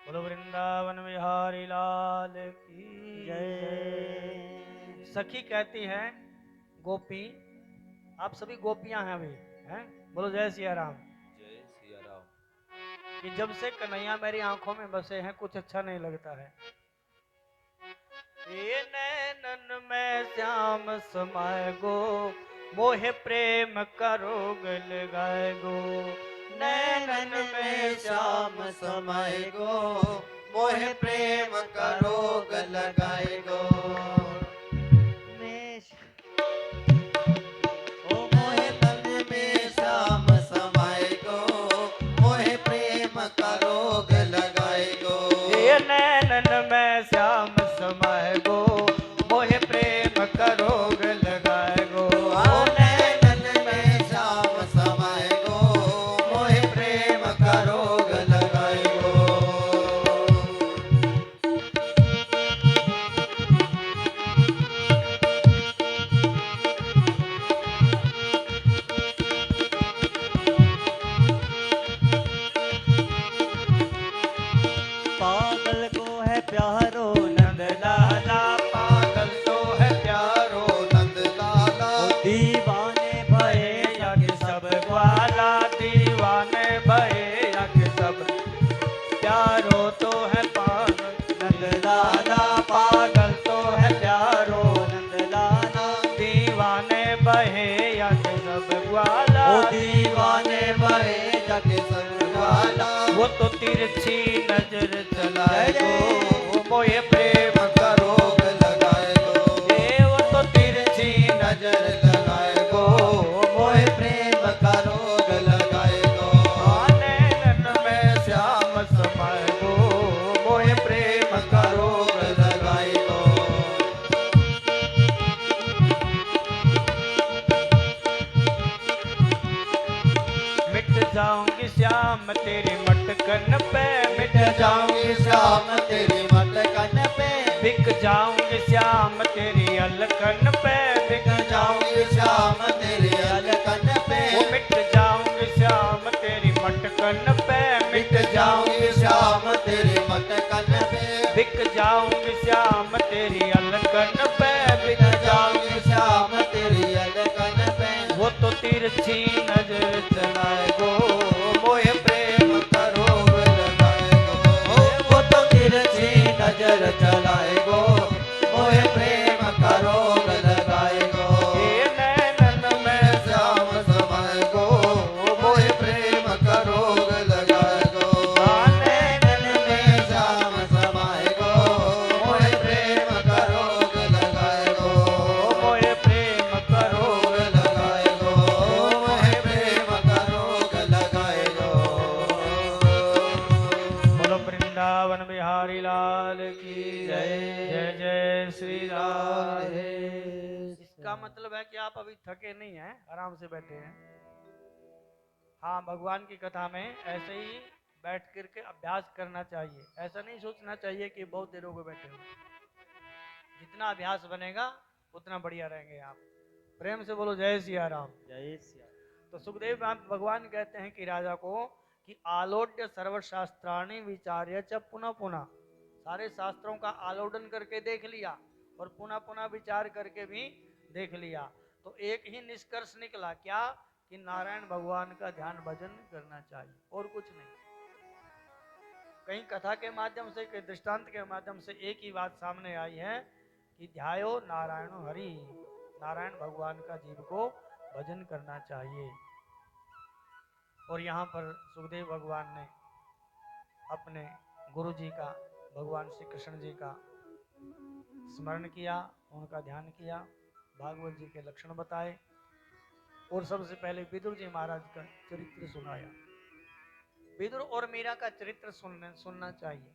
बोलो वृंदावन बिहारी लाल की जय। सखी कहती है, गोपी आप सभी गोपियां हैं अभी हैं, बोलो जय सिया राम। जय सिया राम। कि जब से कन्हैया मेरी आंखों में बसे हैं कुछ अच्छा नहीं लगता है। ये नैनन में श्याम समाए गो, मोहे प्रेम का रोग लगाए गो। नैनन में श्याम समाए गो, मोहे प्रेम का रोग लगाए गो। ओ मोहे तन में श्याम समाए गो, मोहे प्रेम का रोग लगाए गो। ये नैनन में श्याम समाए गो, मोहे प्रेम का रोग लगाए गो। ओ नैनन में श्याम समाए गो, मोहे प्रेम का रोग लगाए गो। पागल को है प्यारो नंद लाला, पागल तो है प्यारो नंद लाला, ओ दीवाने भये यज्ञ सब ग्वाला। दीवाने भये यज्ञ सब प्यारो तो है पागल नंद लाला, पागल तो है प्यारो नंद लाला, दीवाने बहे यज्ञ सब ग्वाला। ओ दीवाने भये जग वाला, वो तो तिरछी नजर चलाए गो, मोहे प्रेम का रोग लगाए गो। ए वो तो तिरछी नजर लगाए गो, मोहे प्रेम का रोग लगाए गो। नैनन में श्याम समाए गो, मोहे प्रेम का रोग लगाए गो। मिट जाऊंगी श्याम तेरी मटकन पे, मिट जाऊंगी श्याम तेरी मटकन पे, बिक जाऊंगी श्याम तेरी अलकन पे, बिक जाऊंगी श्याम तेरी अलकन पे, वो मिट जाऊंगी श्याम तेरी मटकन पे, मिट जाऊंगी श्याम तेरी मटकन पे, बिक जाऊंगी श्याम तेरी अलकन पे, बिक मिट जाऊंगी जाऊंगी श्याम तेरी अलकन पे। वो तो तिरछी नजर चलाए गो, मोहे प्रेम का रोग लगाए गो। वो तो तिरछी नजर चलाए गो, मोहे प्रेम का रोग लगाए गो। ये नैनन में श्याम समाए गो, मोहे प्रेम का रोग लगाए गो। नैनन में श्याम समाए गो, मोहे प्रेम का रोग लगाए गो। मोहे प्रेम करो रोग लगाए गो, मोहे प्रेम का रोग लगाए गो। बोलो वृंदावन बिहारी लाल की जय। जय जय श्री राधे। इसका मतलब है कि आप अभी थके नहीं हैं, आराम से बैठे हैं। हाँ, भगवान की कथा में ऐसे ही बैठ करके अभ्यास करना चाहिए। ऐसा नहीं सोचना चाहिए कि बहुत देर हो गए बैठे हो। जितना अभ्यास बनेगा उतना बढ़िया रहेंगे आप। प्रेम से बोलो जय सिया राम। जय सिया। तो सुखदेव भगवान कहते हैं कि राजा को कि आलोड्य सर्वशास्त्राणि विचार्य च पुनः पुनः, सारे शास्त्रों का आलोडन करके देख लिया और पुनः पुनः विचार करके भी देख लिया, तो एक ही निष्कर्ष निकला क्या कि नारायण भगवान का ध्यान भजन करना चाहिए और कुछ नहीं। कहीं कथा के माध्यम से, कहीं दृष्टांत के माध्यम से एक ही बात सामने आई है कि ध्यायो नारायण हरि, नारायण भगवान का जीव को भजन करना चाहिए। और यहाँ पर सुखदेव भगवान ने अपने गुरु जी का, भगवान श्री कृष्ण जी का स्मरण किया, उनका ध्यान किया, भागवत जी के लक्षण बताए और सबसे पहले विदुर जी महाराज का चरित्र सुनाया। विदुर और मीरा का चरित्र सुनना चाहिए,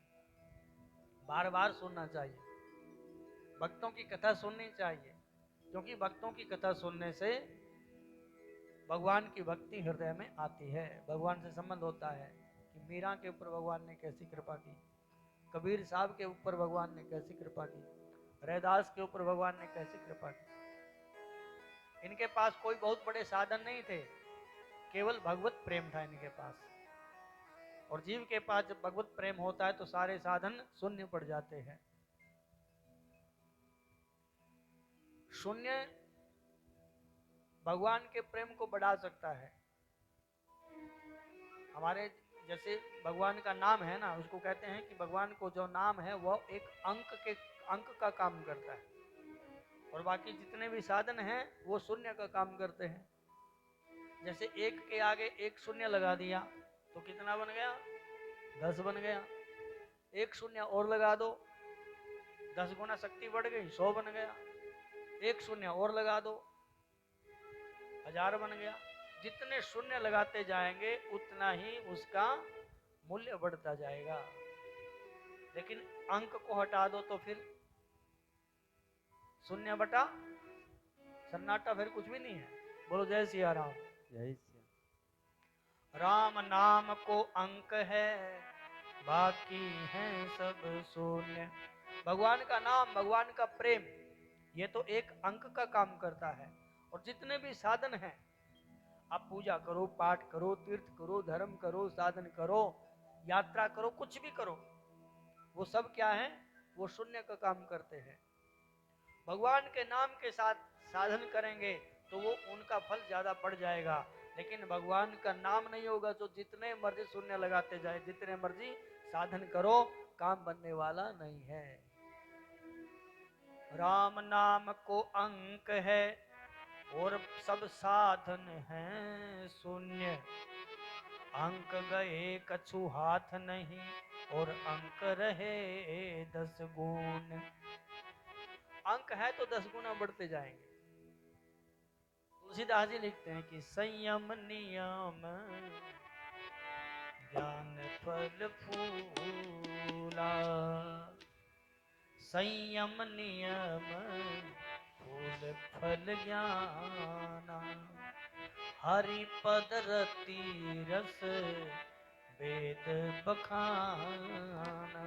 बार बार सुनना चाहिए। भक्तों की कथा सुननी चाहिए, क्योंकि भक्तों की कथा सुनने से भगवान की भक्ति हृदय में आती है, भगवान से संबंध होता है कि मीरा के ऊपर भगवान ने कैसी कृपा की, कबीर साहब के ऊपर भगवान ने कैसी कृपा की, रैदास के ऊपर भगवान ने कैसी कृपा की। इनके पास कोई बहुत बड़े साधन नहीं थे, केवल भगवत प्रेम था इनके पास। और जीव के पास जब भगवत प्रेम होता है तो सारे साधन शून्य पड़ जाते हैं। शून्य भगवान के प्रेम को बढ़ा सकता है। हमारे जैसे भगवान का नाम है ना, उसको कहते हैं कि भगवान को जो नाम है वह एक अंक का काम करता है, और बाकी जितने भी साधन हैं वो शून्य का काम करते हैं। जैसे एक के आगे एक शून्य लगा दिया तो कितना बन गया? 10 बन गया। एक शून्य और लगा दो, 10 गुना शक्ति बढ़ गई, 100 बन गया। एक शून्य और लगा दो, 1000 बन गया। जितने शून्य लगाते जाएंगे उतना ही उसका मूल्य बढ़ता जाएगा। लेकिन अंक को हटा दो तो फिर शून्य बटा सन्नाटा, फिर कुछ भी नहीं है। बोलो जय सिया राम। जय श्री राम नाम को अंक है, बाकी है सब शून्य। भगवान का नाम, भगवान का प्रेम, ये तो एक अंक का काम करता है। और जितने भी साधन हैं, आप पूजा करो, पाठ करो, तीर्थ करो, धर्म करो, साधन करो, यात्रा करो, कुछ भी करो, वो सब क्या है? वो शून्य का काम करते हैं। भगवान के नाम के साथ साधन करेंगे तो वो उनका फल ज्यादा बढ़ जाएगा। लेकिन भगवान का नाम नहीं होगा तो जितने मर्जी शून्य लगाते जाए, जितने मर्जी साधन करो, काम बनने वाला नहीं है। राम नाम को अंक है और सब साधन हैं शून्य। अंक गए कछु हाथ नहीं और अंक रहे 10 गुण। अंक है तो 10 गुना बढ़ते जाएंगे। तुलसीदास जी लिखते हैं कि संयम नियम ज्ञान फल फूला, संयम नियम फूल फल ज्ञाना, हरि पद रति रस वेद बखाना।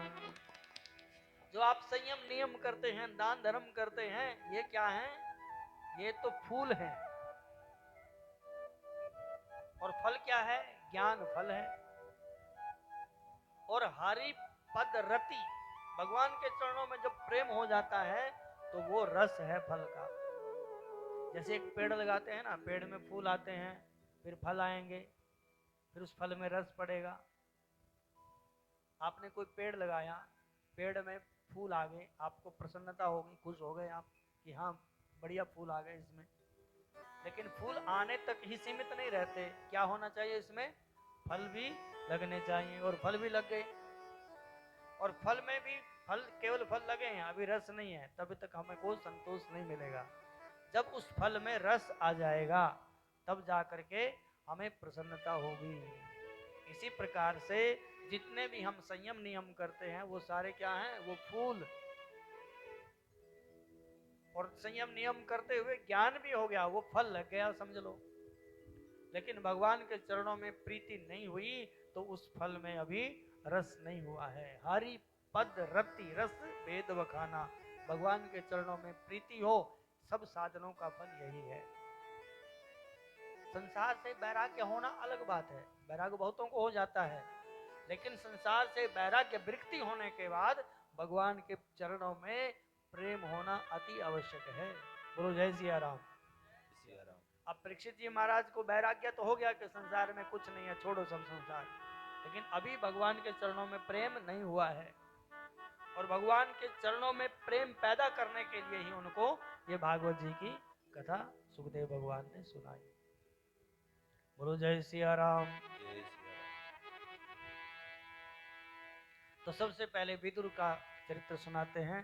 जो आप संयम नियम करते हैं, दान धर्म करते हैं, ये क्या है? ये तो फूल है। और फल क्या है? ज्ञान फल है। और हरि पद रति, भगवान के चरणों में जब प्रेम हो जाता है तो वो रस है फल का। जैसे एक पेड़ लगाते हैं ना, पेड़ में फूल आते हैं, फिर फल आएंगे, फिर उस फल में रस पड़ेगा। आपने कोई पेड़ लगाया, पेड़ में फूल आ गए, आपको प्रसन्नता होगी, खुश हो गए आप कि हाँ बढ़िया फूल आ गए इसमें। लेकिन फूल आने तक ही सीमित नहीं रहते, क्या होना चाहिए इसमें? फल भी लगने चाहिए। और फल भी लग गए, और फल में भी फल, केवल फल लगे हैं, अभी रस नहीं है, तभी तक हमें कोई संतोष नहीं मिलेगा। जब उस फल में रस आ जाएगा तब जाकर के हमें प्रसन्नता होगी। इसी प्रकार से जितने भी हम संयम नियम करते हैं वो सारे क्या हैं? वो फूल। और संयम नियम करते हुए ज्ञान भी हो गया, वो फल लग गया समझ लो। लेकिन भगवान के चरणों में प्रीति नहीं हुई तो उस फल में अभी रस नहीं हुआ है। हरि पद रति रस वेद बखाना, भगवान के चरणों में प्रीति हो, सब साधनों का फल यही है। संसार से वैराग्य होना अलग बात है, वैराग्य बहुतों को हो जाता है, लेकिन संसार से वैराग्य विरक्ति होने के बाद भगवान के चरणों में प्रेम होना अति आवश्यक है। बोलो जय सिया राम। अब परीक्षित जी महाराज को वैराग्य तो हो गया कि संसार में कुछ नहीं है, छोड़ो सब संसार, लेकिन अभी भगवान के चरणों में प्रेम नहीं हुआ है। और भगवान के चरणों में प्रेम पैदा करने के लिए ही उनको ये भागवत जी की कथा सुखदेव भगवान ने सुनाई। बोलो जय सिया राम। तो सबसे पहले विदुर का चरित्र सुनाते हैं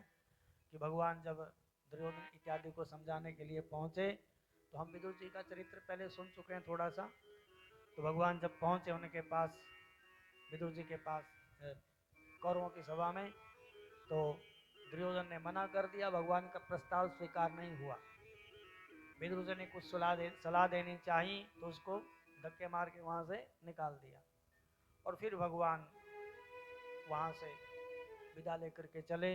कि भगवान जब दुर्योधन इत्यादि को समझाने के लिए पहुंचे, तो हम विदुर जी का चरित्र पहले सुन चुके हैं थोड़ा सा। तो भगवान जब पहुंचे उनके पास, विदुर जी के पास कौरवों की सभा में, तो दुर्योधन ने मना कर दिया, भगवान का प्रस्ताव स्वीकार नहीं हुआ। विदुर जी ने कुछ सलाह देनी चाहिए तो उसको धक्के मार के वहां से निकाल दिया। और फिर भगवान वहां से विदा लेकर के चले।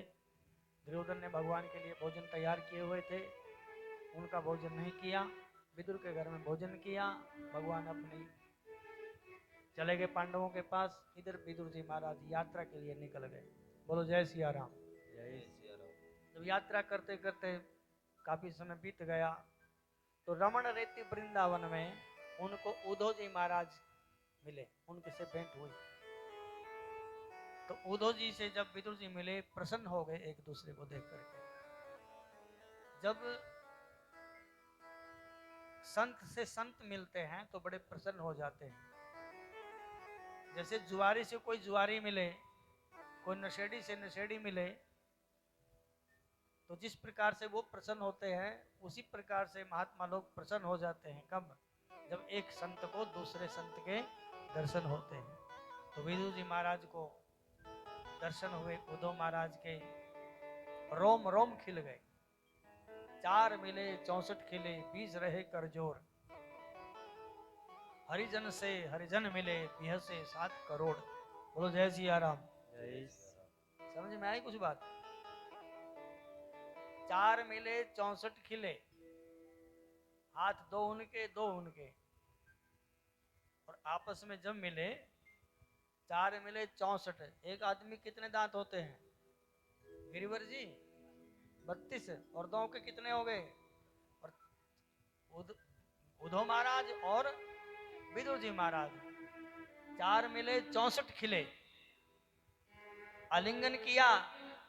दुर्योधन ने भगवान के लिए भोजन तैयार किए हुए थे, उनका भोजन नहीं किया, विदुर के घर में भोजन किया। भगवान अपनी चले गए पांडवों के पास। इधर विदुर जी महाराज यात्रा के लिए निकल गए। बोलो जय सिया राम। जय सिया राम। जब यात्रा करते करते काफी समय बीत गया, तो रमण रेती वृंदावन में उनको उद्धव जी महाराज मिले, उनके से भेंट हुई। तो उद्धव जी से जब विदुर जी मिले, प्रसन्न हो गए एक दूसरे को देख करके। जब संत से संत मिलते हैं तो बड़े प्रसन्न हो जाते हैं। जैसे जुआरी से कोई जुआरी मिले, कोई नशेड़ी से नशेड़ी मिले, तो जिस प्रकार से वो प्रसन्न होते हैं, उसी प्रकार से महात्मा लोग प्रसन्न हो जाते हैं। कब? जब एक संत को दूसरे संत के दर्शन होते हैं। तो विदुर जी महाराज को दर्शन हुए उद्धव महाराज के, रोम रोम खिल गए। 4 मिले 64 खिले, 20 रहे कर जोर। हरिजन से हरिजन मिले, 7 करोड़। बोलो जय सिया राम। समझ में आई कुछ बात? 4 मिले 64 खिले, हाथ 2 उनके 2 उनके, और आपस में जब मिले 4 मिले 64। एक आदमी कितने दांत होते हैं गिरिवर जी? 32। और 2 के कितने हो गए? और उद्धव महाराज और विदुर जी महाराज 4 मिले 64 खिले, आलिंगन किया,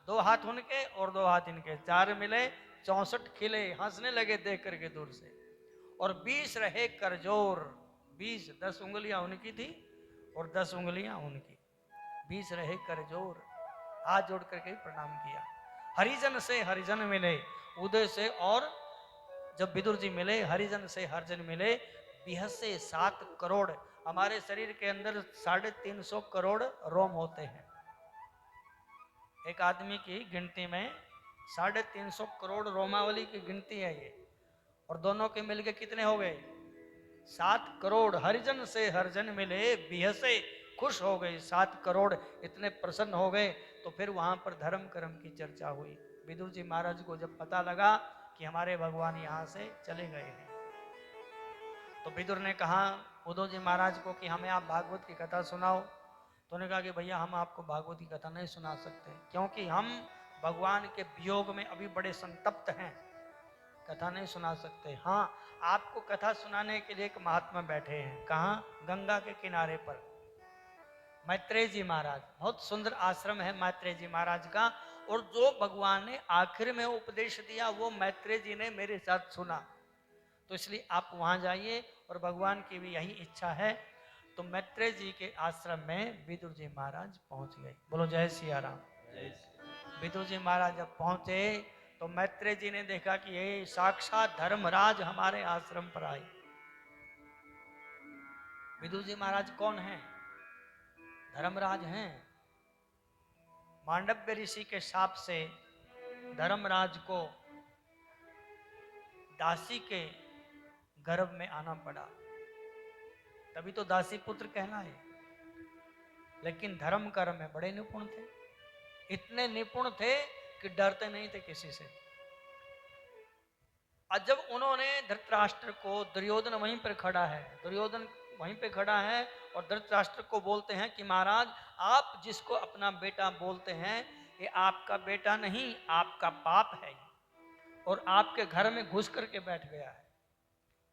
2 हाथ उनके और 2 हाथ इनके, 4 मिले 64 खिले, हंसने लगे देख करके दूर से। और 20 रहे करजोर, 20 10 उंगलियां उनकी थी और 10 उंगलियां उनकी, 20 रहे करजोर। हाथ जोड़ करके प्रणाम किया। हरिजन से हरिजन मिले, उदय से, और जब विदुर जी मिले हरिजन से हरिजन मिले, 7 करोड़। हमारे शरीर के अंदर 350 करोड़ रोम होते हैं। एक आदमी की गिनती में 350 करोड़ रोमावली की गिनती है ये। और दोनों के मिलके कितने हो गए? 7 करोड़। हरिजन से हरिजन मिले, बिहसे खुश हो गए 7 करोड़, इतने प्रसन्न हो गए। तो फिर वहां पर धर्म कर्म की चर्चा हुई। विदुर जी महाराज को जब पता लगा कि हमारे भगवान यहाँ से चले गए हैं, तो विदुर ने कहा उद्धव जी महाराज को कि हमें आप भागवत की कथा सुनाओ। तो उन्होंने कहा कि भैया हम आपको भागवत की कथा नहीं सुना सकते, क्योंकि हम भगवान के वियोग में अभी बड़े संतप्त हैं, कथा नहीं सुना सकते। हाँ, आपको कथा सुनाने के लिए एक महात्मा बैठे हैं। कहाँ? गंगा के किनारे पर, मैत्रेय जी महाराज। बहुत सुंदर आश्रम है मैत्रेय जी महाराज का। और जो भगवान ने आखिर में उपदेश दिया वो मैत्रेय जी ने मेरे साथ सुना। तो इसलिए आप वहां जाइए, और भगवान की भी यही इच्छा है। तो मैत्रेय जी के आश्रम में विदुर जी महाराज पहुंच गए। बोलो जय सिया राम। विदुर जी महाराज जब पहुंचे तो मैत्रेय जी ने देखा कि ये साक्षात धर्मराज हमारे आश्रम पर आए। विदुर जी महाराज कौन हैं? धर्मराज हैं। मांडव्य ऋषि के शाप से धर्मराज को दासी के गर्भ में आना पड़ा, तभी तो दासी पुत्र कहलाए। लेकिन धर्म कर्म में बड़े निपुण थे, इतने निपुण थे कि डरते नहीं थे किसी से। और जब उन्होंने धृतराष्ट्र को, दुर्योधन वहीं पर खड़ा है, दुर्योधन वहीं पे खड़ा है, और धृतराष्ट्र को बोलते हैं कि महाराज आप जिसको अपना बेटा बोलते हैं ये आपका बेटा नहीं, आपका पाप है, और आपके घर में घुस करके बैठ गया है।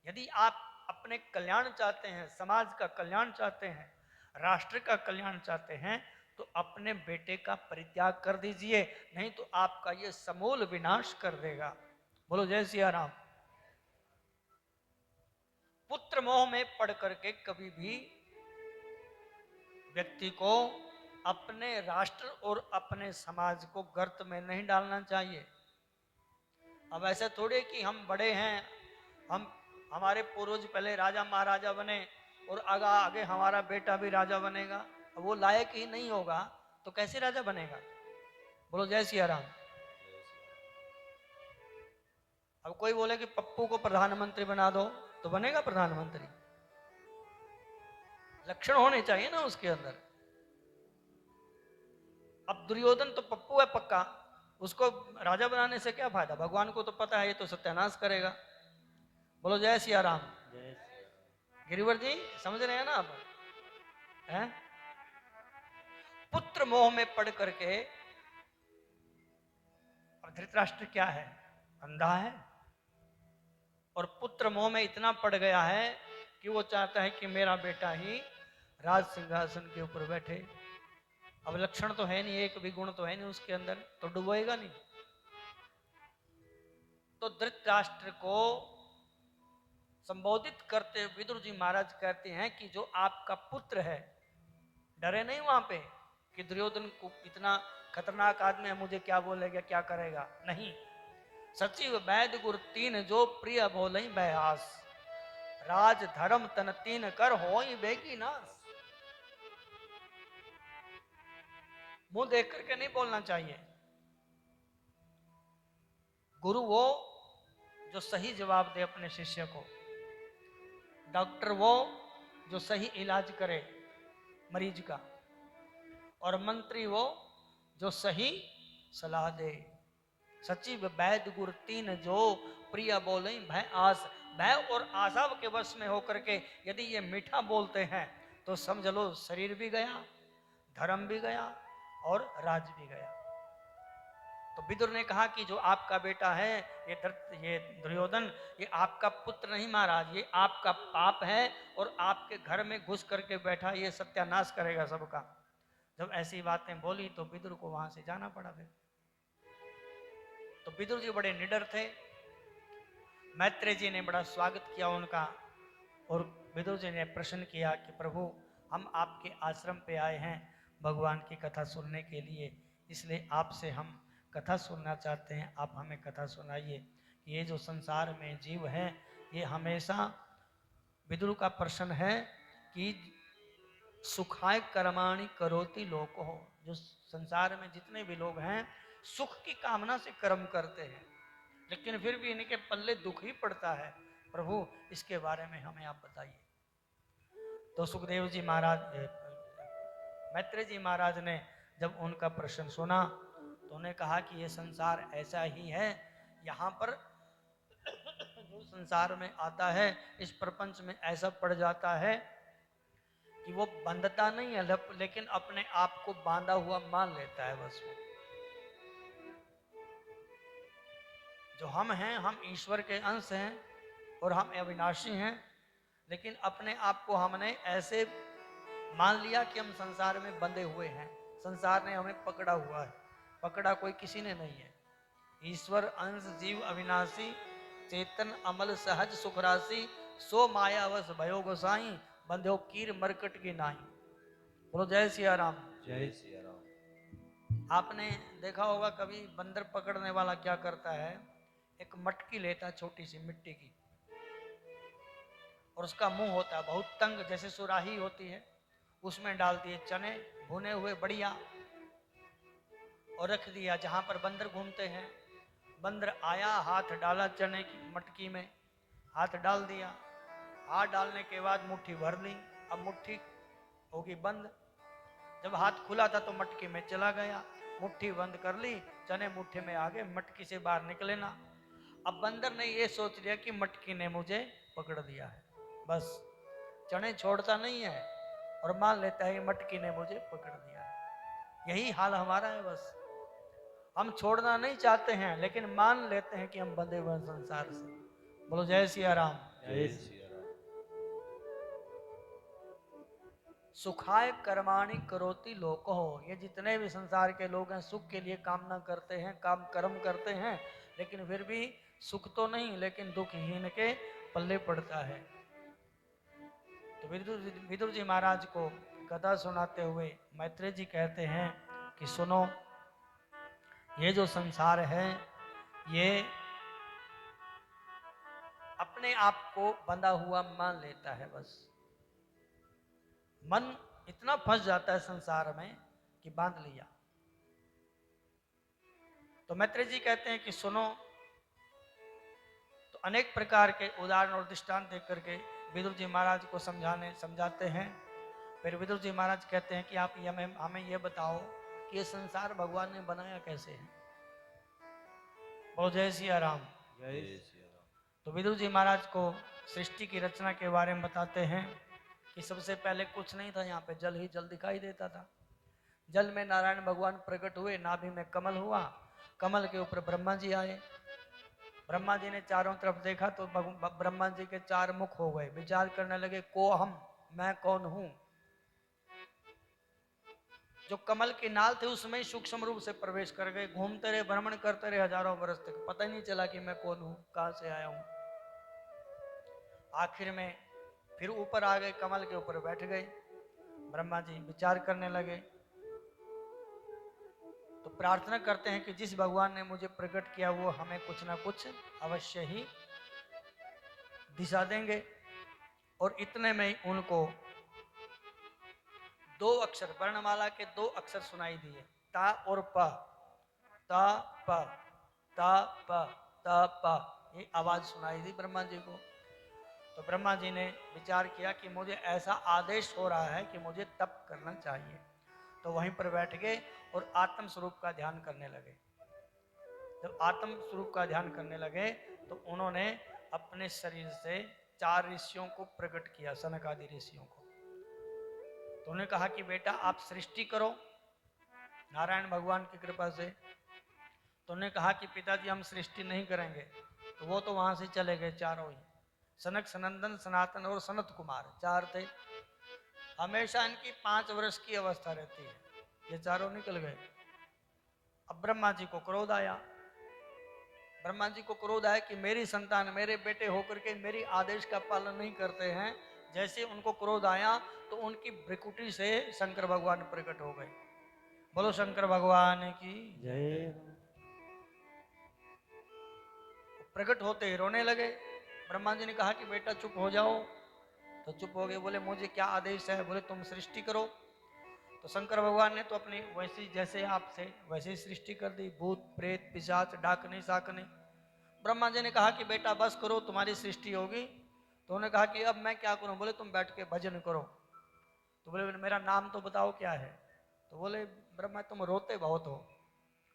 यदि आप अपने कल्याण चाहते हैं, समाज का कल्याण चाहते हैं, राष्ट्र का कल्याण चाहते हैं, तो अपने बेटे का परित्याग कर दीजिए, नहीं तो आपका ये समूल विनाश कर देगा। बोलो जय सिया राम। पुत्र मोह में पड़ करके कभी भी व्यक्ति को अपने राष्ट्र और अपने समाज को गर्त में नहीं डालना चाहिए। अब ऐसे थोड़े कि हम बड़े हैं, हम हमारे पूर्वज पहले राजा महाराजा बने और आगे आगे हमारा बेटा भी राजा बनेगा। अब वो लायक ही नहीं होगा तो कैसे राजा बनेगा? बोलो जय सिया राम। अब कोई बोले कि पप्पू को प्रधानमंत्री बना दो तो बनेगा प्रधानमंत्री? लक्षण होने चाहिए ना उसके अंदर। अब दुर्योधन तो पप्पू है पक्का, उसको राजा बनाने से क्या फायदा? भगवान को तो पता है ये तो सत्यानाश करेगा। बोलो जय सिया राम। गिरिवर जी समझ रहे हैं ना आप? हैं? पुत्र मोह में पड़ करके, और धृतराष्ट्र क्या है? अंधा है और पुत्र मोह में इतना पड़ गया है कि वो चाहता है कि मेरा बेटा ही राज सिंहासन के ऊपर बैठे। अब लक्षण तो है नहीं, एक भी गुण तो है नहीं उसके अंदर, तो डुबोएगा नहीं। तो धृतराष्ट्र को संबोधित करते विदुर जी महाराज कहते हैं कि जो आपका पुत्र है, डरे नहीं वहां पे कि दुर्योधन को इतना खतरनाक आदमी है, मुझे क्या बोलेगा क्या करेगा, नहीं। सचिव वैद गुर तीन जो प्रिय बोलई बयास, राज धर्म तन तीन कर होई बेगी नास। मुंह देख करके नहीं बोलना चाहिए। गुरु वो जो सही जवाब दे अपने शिष्य को, डॉक्टर वो जो सही इलाज करे मरीज का, और मंत्री वो जो सही सलाह दे। सचिव वैद गुर तीन जो प्रिय बोले भय आस। भय और आशा के वश में होकर के यदि ये मीठा बोलते हैं तो समझ लो शरीर भी गया, धर्म भी गया और राज भी गया। तो विदुर ने कहा कि जो आपका बेटा है ये दुर्योधन, ये आपका पुत्र नहीं महाराज, ये आपका पाप है और आपके घर में घुस करके बैठा, ये सत्यानाश करेगा सबका। जब ऐसी बातें बोली तो विदुर को वहां से जाना पड़ा। फिर तो विदुर जी बड़े निडर थे, मैत्रेय जी ने बड़ा स्वागत किया उनका, और विदुर जी ने प्रश्न किया कि प्रभु हम आपके आश्रम पे आए हैं भगवान की कथा सुनने के लिए, इसलिए आपसे हम कथा सुनना चाहते हैं, आप हमें कथा सुनाइए। ये जो संसार में जीव है ये हमेशा, विदुर का प्रश्न है कि सुखाय कर्माणि करोति लोको हो, जो संसार में जितने भी लोग हैं सुख की कामना से कर्म करते हैं लेकिन फिर भी इनके पल्ले दुख ही पड़ता है, प्रभु इसके बारे में हमें आप बताइए। तो सुखदेव जी महाराज, मैत्रेय जी महाराज ने जब उनका प्रश्न सुना तो उन्हें कहा कि ये संसार ऐसा ही है, यहाँ पर जो संसार में आता है इस प्रपंच में ऐसा पड़ जाता है कि वो बंधता नहीं है लेकिन अपने आप को बांधा हुआ मान लेता है बस। वो जो हम हैं, हम ईश्वर के अंश हैं और हम अविनाशी हैं, लेकिन अपने आप को हमने ऐसे मान लिया कि हम संसार में बंधे हुए हैं, संसार ने हमें पकड़ा हुआ है। पकड़ा कोई किसी ने नहीं है। ईश्वर अंश जीव अविनाशी, चेतन अमल सहज सुख राशि, सो मायावश भयो गोसाई, बंध्यो कीर मरकट की नाई। बोलो जय सिया राम। जय सिया राम। आपने देखा होगा कभी बंदर पकड़ने वाला क्या करता है, एक मटकी लेता है छोटी सी मिट्टी की, और उसका मुंह होता है बहुत तंग, जैसे सुराही होती है, उसमें डाल दिए चने भुने हुए बढ़िया और रख दिया जहां पर बंदर घूमते हैं। बंदर आया, हाथ डाला चने की मटकी में, हाथ डाल दिया, हाथ डालने के बाद मुट्ठी भर ली, अब मुट्ठी होगी बंद। जब हाथ खुला था तो मटकी में चला गया, मुट्ठी बंद कर ली, चने मुट्ठी में आ गए, मटकी से बाहर निकले ना। अब बंदर ने ये सोच लिया कि मटकी ने मुझे पकड़ लिया है, बस चने छोड़ता नहीं है और मान लेता है मटकी ने मुझे पकड़ लिया है। यही हाल हमारा है, बस हम छोड़ना नहीं चाहते हैं लेकिन मान लेते हैं कि हम बंधे हुए संसार से। बोलो जय सिया राम। जय सिया राम। सुखाय कर्माणि करोति लोको, ये जितने भी संसार के लोग हैं सुख के लिए कामना करते हैं, काम कर्म करते हैं, लेकिन फिर भी सुख तो नहीं लेकिन दुख ही इनके पल्ले पड़ता है। तो विदुर जी महाराज को कथा सुनाते हुए मैत्रेय जी कहते हैं कि सुनो, ये जो संसार है ये अपने आप को बंधा हुआ मान लेता है। बस मन इतना फंस जाता है संसार में कि बांध लिया। तो मैत्रेय जी कहते हैं कि सुनो, तो अनेक प्रकार के उदाहरण और दृष्टांत देख करके विदुर जी महाराज को समझाते हैं। फिर विदुर जी महाराज कहते हैं कि आप हमें ये बताओ कि ये संसार भगवान ने बनाया कैसे है। बोलो जय सिया राम। तो विदुर जी महाराज को सृष्टि की रचना के बारे में बताते हैं कि सबसे पहले कुछ नहीं था, यहाँ पे जल ही जल दिखाई देता था। जल में नारायण भगवान प्रकट हुए, नाभि में कमल हुआ, कमल के ऊपर ब्रह्मा जी आए। ब्रह्मा जी ने चारों तरफ देखा तो ब्रह्मा जी के 4 मुख हो गए। विचार करने लगे, को हम, मैं कौन हूं। जो कमल की नाल थे उसमें सूक्ष्म रूप से प्रवेश कर गए, घूमते रहे, भ्रमण करते रहे हजारों वर्ष तक, पता ही नहीं चला कि मैं कौन हूं, कहां से आया हूं। आखिर में फिर ऊपर आ गए, कमल के ऊपर बैठ गए। ब्रह्मा जी विचार करने लगे तो प्रार्थना करते हैं कि जिस भगवान ने मुझे प्रकट किया वो हमें कुछ ना कुछ अवश्य ही दिशा देंगे। और इतने में ही उनको 2 अक्षर, वर्णमाला के 2 अक्षर सुनाई दिए, ता और प। ता प, ता प, ता प, ये आवाज सुनाई दी ब्रह्मा जी को। तो ब्रह्मा जी ने विचार किया कि मुझे ऐसा आदेश हो रहा है कि मुझे तप करना चाहिए। तो वहीं पर बैठ गए और आत्म स्वरूप का ध्यान करने लगे। जब आत्म स्वरूप का ध्यान करने लगे तो उन्होंने अपने शरीर से 4 ऋषियों को प्रकट किया, सनक आदि ऋषियों को। तो उन्होंने कहा कि बेटा आप सृष्टि करो नारायण भगवान की कृपा से। तो उन्होंने कहा कि पिताजी हम सृष्टि नहीं करेंगे। तो वो तो वहां से चले गए चारों ही, सनक, सनंदन, सनातन और सनत कुमार 4 थे। हमेशा इनकी 5 वर्ष की अवस्था रहती है। ये चारों निकल गए। अब ब्रह्मा जी को क्रोध आया। ब्रह्मा जी को क्रोध आया कि मेरी संतान, मेरे बेटे होकर के मेरी आदेश का पालन नहीं करते हैं। जैसे उनको क्रोध आया तो उनकी भ्रिकुटी से शंकर भगवान प्रकट हो गए। बोलो शंकर भगवान की जय। प्रकट होते ही रोने लगे। ब्रह्मा जी ने कहा कि बेटा चुप हो जाओ। तो चुप हो गए। बोले मुझे क्या आदेश है। बोले तुम सृष्टि करो। तो शंकर भगवान ने तो अपनी वैसी जैसे आपसे वैसे ही सृष्टि कर दी, भूत प्रेत पिशाच डाकने साकने। ब्रह्मा जी ने कहा कि बेटा बस करो, तुम्हारी सृष्टि होगी। तो उन्होंने कहा कि अब मैं क्या करूं। बोले तुम बैठ के भजन करो। तो बोले मेरा नाम तो बताओ क्या है। तो बोले ब्रह्मा तुम रोते बहुत हो,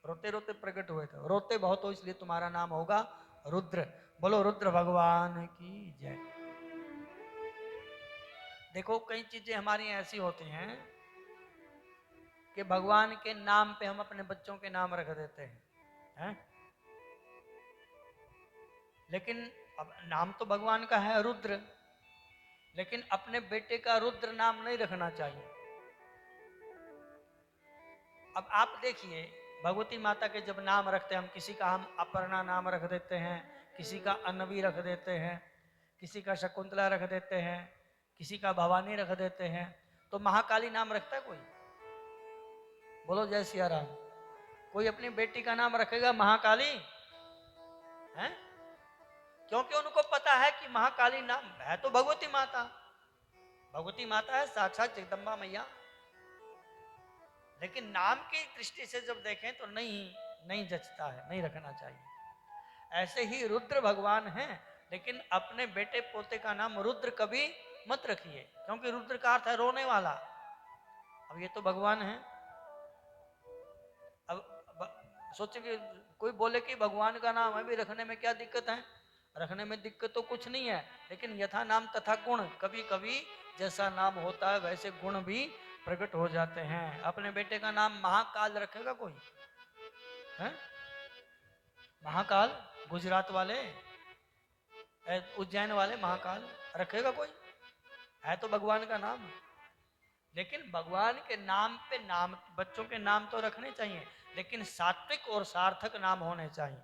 रोते रोते प्रकट हुए थे, रोते बहुत हो इसलिए तुम्हारा नाम होगा रुद्र। बोलो रुद्र भगवान की जय। देखो कई चीजें हमारी ऐसी होती हैं कि भगवान के नाम पे हम अपने बच्चों के नाम रख देते हैं? लेकिन अब नाम तो भगवान का है रुद्र, लेकिन अपने बेटे का रुद्र नाम नहीं रखना चाहिए। अब आप देखिए भगवती माता के जब नाम रखते हैं, हम किसी का हम अपर्णा नाम रख देते हैं, किसी का अन्नवी रख देते हैं, किसी का शकुंतला रख देते हैं, किसी का भवानी रख देते हैं। तो महाकाली नाम रखता है कोई? बोलो जय सिया राम। कोई अपनी बेटी का नाम रखेगा महाकाली है? क्योंकि उनको पता है कि महाकाली नाम है तो भगवती माता, भगवती माता है साक्षात जगदम्बा मैया। लेकिन नाम की दृष्टि से जब देखें तो नहीं जचता है, नहीं रखना चाहिए। ऐसे ही रुद्र भगवान हैं, लेकिन अपने बेटे पोते का नाम रुद्र कभी मत रखिए, क्योंकि रुद्र का अर्थ है रोने वाला। अब ये तो भगवान है। अब सोचे कि कोई बोले कि भगवान का नाम अभी रखने में क्या दिक्कत है। रखने में दिक्कत तो कुछ नहीं है, लेकिन यथा नाम तथा गुण, कभी कभी जैसा नाम होता है वैसे गुण भी प्रकट हो जाते हैं। अपने बेटे का नाम महाकाल रखेगा कोई है? महाकाल गुजरात वाले, उज्जैन वाले महाकाल रखेगा कोई? है तो भगवान का नाम। लेकिन भगवान के नाम पे नाम, बच्चों के नाम तो रखने चाहिए, लेकिन सात्विक और सार्थक नाम होने चाहिए।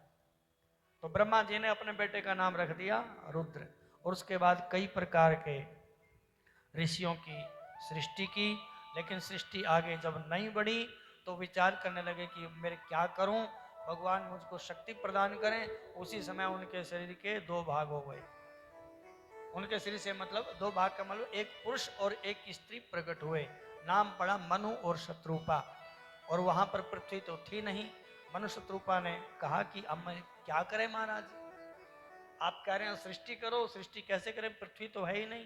तो ब्रह्मा जी ने अपने बेटे का नाम रख दिया रुद्र। और उसके बाद कई प्रकार के ऋषियों की सृष्टि की, लेकिन सृष्टि आगे जब नहीं बढ़ी तो विचार करने लगे कि मेरे क्या करूं, भगवान मुझको शक्ति प्रदान करें। उसी समय उनके शरीर के दो भाग हो गए। उनके शरीर से मतलब दो भाग का मतलब एक पुरुष और एक स्त्री प्रकट हुए। नाम पड़ा मनु और शत्रुपा। और वहां पर पृथ्वी तो थी नहीं। मनु शत्रुपा ने कहा कि अब मैं क्या करें महाराज, आप कह रहे हैं सृष्टि करो, सृष्टि कैसे करें, पृथ्वी तो है ही नहीं।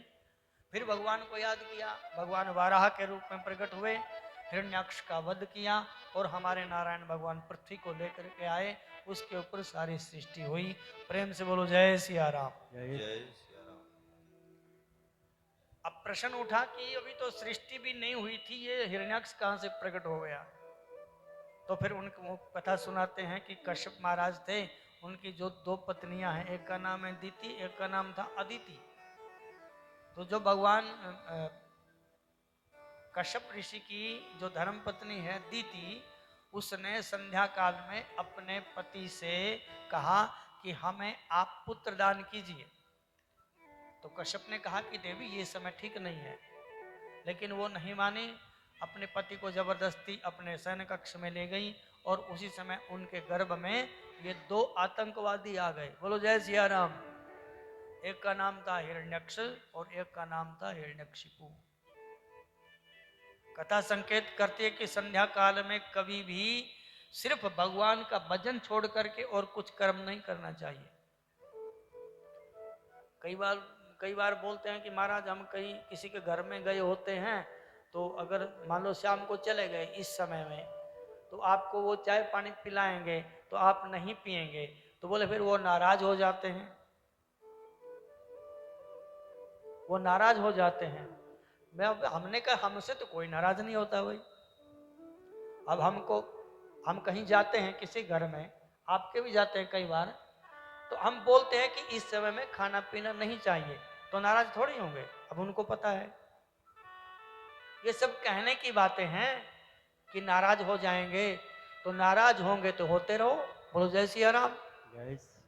फिर भगवान को याद किया, भगवान वाराह के रूप में प्रकट हुए, हिरण्याक्ष का वध किया और हमारे नारायण भगवान पृथ्वी को लेकर के आए, उसके ऊपर सारी सृष्टि हुई। प्रेम से बोलो जय सिया राम। जय सिया राम। अब प्रश्न उठा कि अभी तो सृष्टि भी नहीं हुई थी, ये हिरण्याक्ष कहां से प्रकट हो गया। तो फिर उनको कथा सुनाते हैं कि कश्यप महाराज थे, उनकी जो दो पत्नियां हैं, एक का नाम है दीति, एक का नाम था अदिति। तो जो भगवान कश्यप ऋषि की जो धर्म पत्नी है दीति, उसने संध्या काल में अपने पति से कहा कि हमें आप पुत्र दान कीजिए। तो कश्यप ने कहा कि देवी ये समय ठीक नहीं है, लेकिन वो नहीं मानी। अपने पति को जबरदस्ती अपने सैन्य कक्ष में ले गई और उसी समय उनके गर्भ में ये दो आतंकवादी आ गए। बोलो जय सिया राम। एक का नाम था हिरण्यक्ष और एक का नाम था हिरण्यकशिपु। कथा संकेत करती है कि संध्या काल में कभी भी सिर्फ भगवान का भजन छोड़ करके और कुछ कर्म नहीं करना चाहिए। कई बार बोलते हैं कि महाराज हम कहीं किसी के घर में गए होते हैं, तो अगर मान लो शाम को चले गए इस समय में, तो आपको वो चाय पानी पिलाएंगे तो आप नहीं पिएंगे, तो बोले फिर वो नाराज हो जाते हैं, वो नाराज हो जाते हैं। हमने कहा हमसे तो कोई नाराज नहीं होता भाई। अब हम कहीं जाते हैं किसी घर में, आपके भी जाते हैं कई बार, तो हम बोलते हैं कि इस समय में खाना पीना नहीं चाहिए, तो नाराज थोड़ी होंगे। अब उनको पता है ये सब कहने की बातें हैं कि नाराज हो जाएंगे, तो नाराज होंगे तो होते रहो। बोलो जय सिया राम।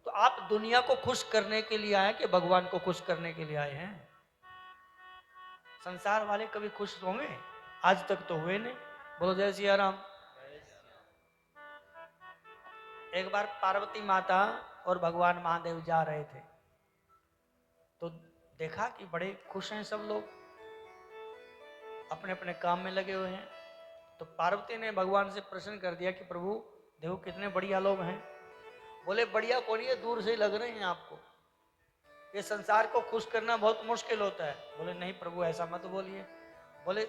तो आप दुनिया को खुश करने के लिए आए कि भगवान को खुश करने के लिए आए हैं? संसार वाले कभी खुश होंगे? आज तक तो हुए नहीं। बोलो जय सिया राम। एक बार पार्वती माता और भगवान महादेव जा रहे थे, तो देखा कि बड़े खुश हैं सब लोग, अपने अपने काम में लगे हुए हैं। तो पार्वती ने भगवान से प्रश्न कर दिया कि प्रभु देखो कितने बढ़िया लोग हैं। बोले बढ़िया कौन है, दूर से ही लग रहे हैं आपको, ये संसार को खुश करना बहुत मुश्किल होता है। बोले नहीं प्रभु ऐसा मत बोलिए। बोले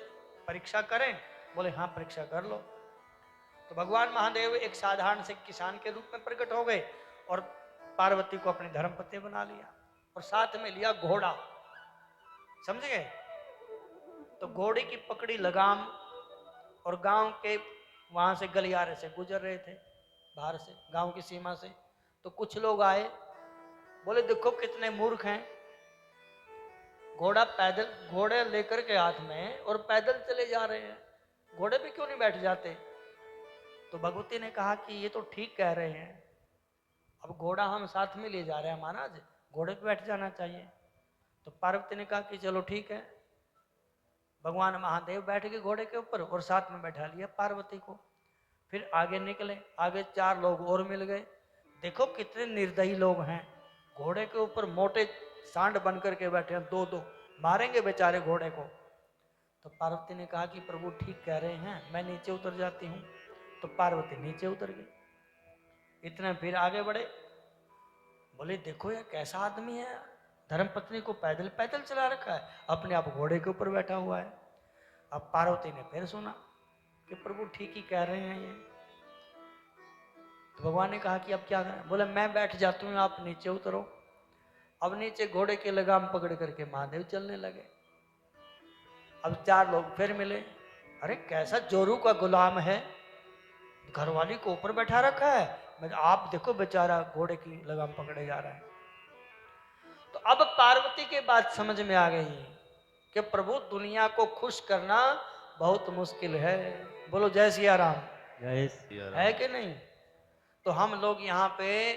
परीक्षा करें? बोले हाँ परीक्षा कर लो। तो भगवान महादेव एक साधारण से किसान के रूप में प्रकट हो गए और पार्वती को अपनी धर्मपत्नी बना लिया और साथ में लिया घोड़ा। समझ गए? तो घोड़े की पकड़ी लगाम और गांव के वहां से गलियारे से गुजर रहे थे, बाहर से गांव की सीमा से। तो कुछ लोग आए, बोले देखो कितने मूर्ख हैं, घोड़े लेकर के हाथ में और पैदल चले जा रहे हैं, घोड़े पे क्यों नहीं बैठ जाते? तो भगवती ने कहा कि ये तो ठीक कह रहे हैं, अब घोड़ा हम साथ में ले जा रहे हैं महाराज, घोड़े पे बैठ जाना चाहिए। तो पार्वती ने कहा कि चलो ठीक है। भगवान महादेव बैठ गए घोड़े के ऊपर और साथ में बैठा लिया पार्वती को। फिर आगे निकले, आगे 4 लोग और मिल गए। देखो कितने निर्दयी लोग हैं, घोड़े के ऊपर मोटे सांड बन करके बैठे हैं, 2-2 मारेंगे बेचारे घोड़े को। तो पार्वती ने कहा कि प्रभु ठीक कह रहे हैं, मैं नीचे उतर जाती हूँ। तो पार्वती नीचे उतर गई। इतने फिर आगे बढ़े, बोले देखो ये कैसा आदमी है, धर्मपत्नी को पैदल पैदल चला रखा है, अपने आप घोड़े के ऊपर बैठा हुआ है। अब पार्वती ने फिर सुना कि प्रभु ठीक ही कह रहे हैं ये। तो भगवान ने कहा कि अब क्या करें? बोले मैं बैठ जाती हूँ, आप नीचे उतरो। अब नीचे घोड़े के लगाम पकड़ करके महादेव चलने लगे। अब 4 लोग फिर मिले, अरे कैसा जोरू का गुलाम है, घरवाली को ऊपर बैठा रखा है, आप देखो बेचारा घोड़े की लगाम पकड़े जा रहा है। तो अब पार्वती के बात समझ में आ गई कि प्रभु दुनिया को खुश करना बहुत मुश्किल है। बोलो जय सिया राम। जय सिया राम। है कि नहीं? तो हम लोग यहाँ पे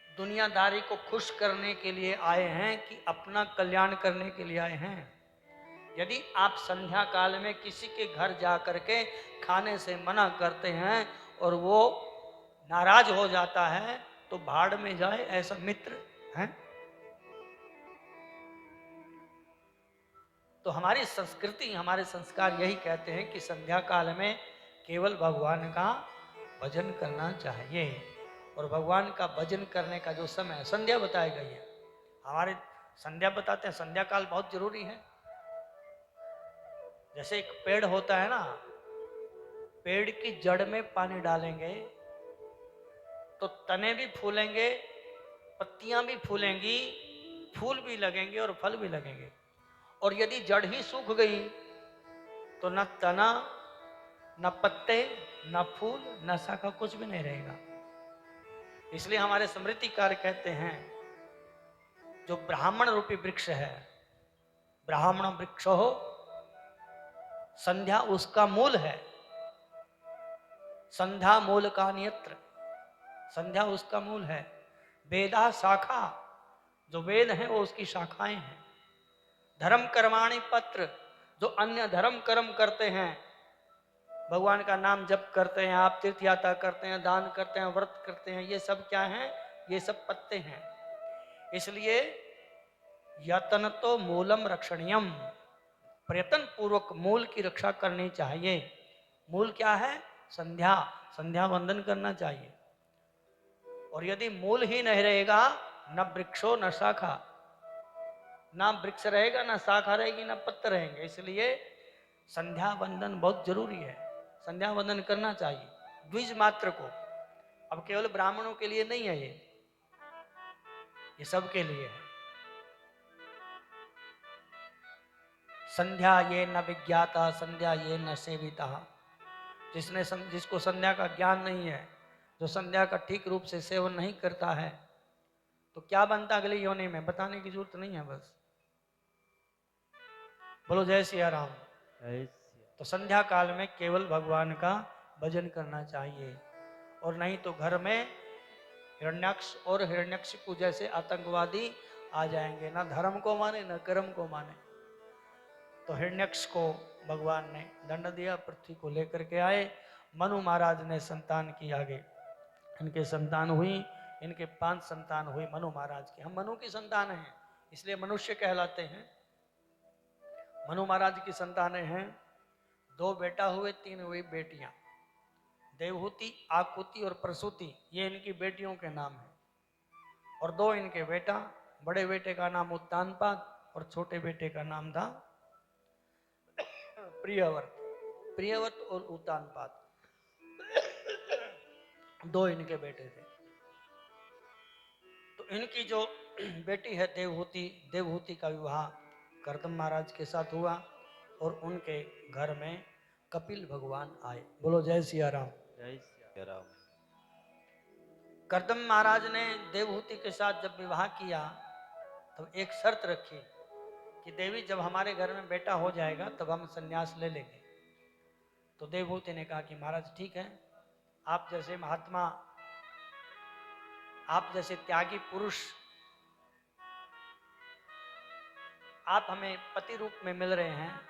दुनियादारी को खुश करने के लिए आए हैं कि अपना कल्याण करने के लिए आए हैं? यदि आप संध्या काल में किसी के घर जा करके खाने से मना करते हैं और वो नाराज हो जाता है तो भाड़ में जाए ऐसा मित्र है। तो हमारी संस्कृति, हमारे संस्कार यही कहते हैं कि संध्या काल में केवल भगवान का भजन करना चाहिए। और भगवान का भजन करने का जो समय है, संध्या बताई गई है। हमारे संध्या बताते हैं, संध्या काल बहुत जरूरी है। जैसे एक पेड़ होता है ना, पेड़ की जड़ में पानी डालेंगे तो तने भी फूलेंगे, पत्तियां भी फूलेंगी, फूल भी लगेंगे और फल भी लगेंगे। और यदि जड़ ही सूख गई तो न तना, न पत्ते, न फूल, न शाखा, कुछ भी नहीं रहेगा। इसलिए हमारे स्मृतिकार कहते हैं जो ब्राह्मण रूपी वृक्ष है, ब्राह्मण वृक्ष हो, संध्या उसका मूल है। संध्या मूल का अन्यत्र, संध्या उसका मूल है। वेदा शाखा, जो वेद है वो उसकी शाखाएं हैं। धर्म कर्माणि पत्र, जो अन्य धर्म कर्म करते हैं, भगवान का नाम जप करते हैं, आप तीर्थ यात्रा करते हैं, दान करते हैं, व्रत करते हैं, ये सब क्या हैं? ये सब पत्ते हैं। इसलिए यतन तो मूलम रक्षणीयम, प्रयत्न पूर्वक मूल की रक्षा करनी चाहिए। मूल क्या है? संध्या, संध्या वंदन करना चाहिए। और यदि मूल ही नहीं रहेगा, न वृक्षो न शाखा, ना वृक्ष रहेगा, ना शाखा रहेगी, ना पत्ते रहेंगे। इसलिए संध्या वंदन बहुत जरूरी है। संध्या वंदन करना चाहिए द्विज मात्र को। अब केवल ब्राह्मणों के लिए नहीं है, ये सबके लिए है। संध्या ये न विज्ञाता, संध्या ये न सेविता। जिसको संध्या का ज्ञान नहीं है, जो संध्या का ठीक रूप से सेवन नहीं करता है, तो क्या बनता अगली योनि में, बताने की जरूरत नहीं है। बस बोलो जय सिया राम। तो संध्या काल में केवल भगवान का भजन करना चाहिए। और नहीं तो घर में हिरण्याक्ष और हिरण्यकशिपु जैसे आतंकवादी आ जाएंगे, ना धर्म को माने ना कर्म को माने। तो हिरण्यक्ष को भगवान ने दंड दिया, पृथ्वी को लेकर के आए। मनु महाराज ने संतान की, आगे इनके संतान हुई, इनके 5 संतान हुई मनु महाराज की। हम मनु की संतान हैं, इसलिए मनुष्य कहलाते हैं। मनु महाराज की संतानें हैं, 2 बेटा हुए, 3 हुई बेटियां। देवहूति, आकुति और प्रसूति, ये इनकी बेटियों के नाम हैं। और 2 इनके बेटा, बड़े बेटे का नाम उत्तानपाद और छोटे बेटे का नाम था प्रियव्रत। प्रियव्रत और उत्तानपाद 2 इनके बेटे थे। तो इनकी जो बेटी है देवहूति, देवहूति का विवाह कर्दम महाराज के साथ हुआ और उनके घर में कपिल भगवान आए। बोलो जय सिया राम। जय सिया राम। कर्दम महाराज ने देवहूति के साथ जब विवाह किया तो एक शर्त रखी कि देवी जब हमारे घर में बेटा हो जाएगा तब हम संन्यास ले लेंगे। तो देवहूति ने कहा कि महाराज ठीक है, आप जैसे महात्मा, आप जैसे त्यागी पुरुष, आप हमें पति रूप में मिल रहे हैं,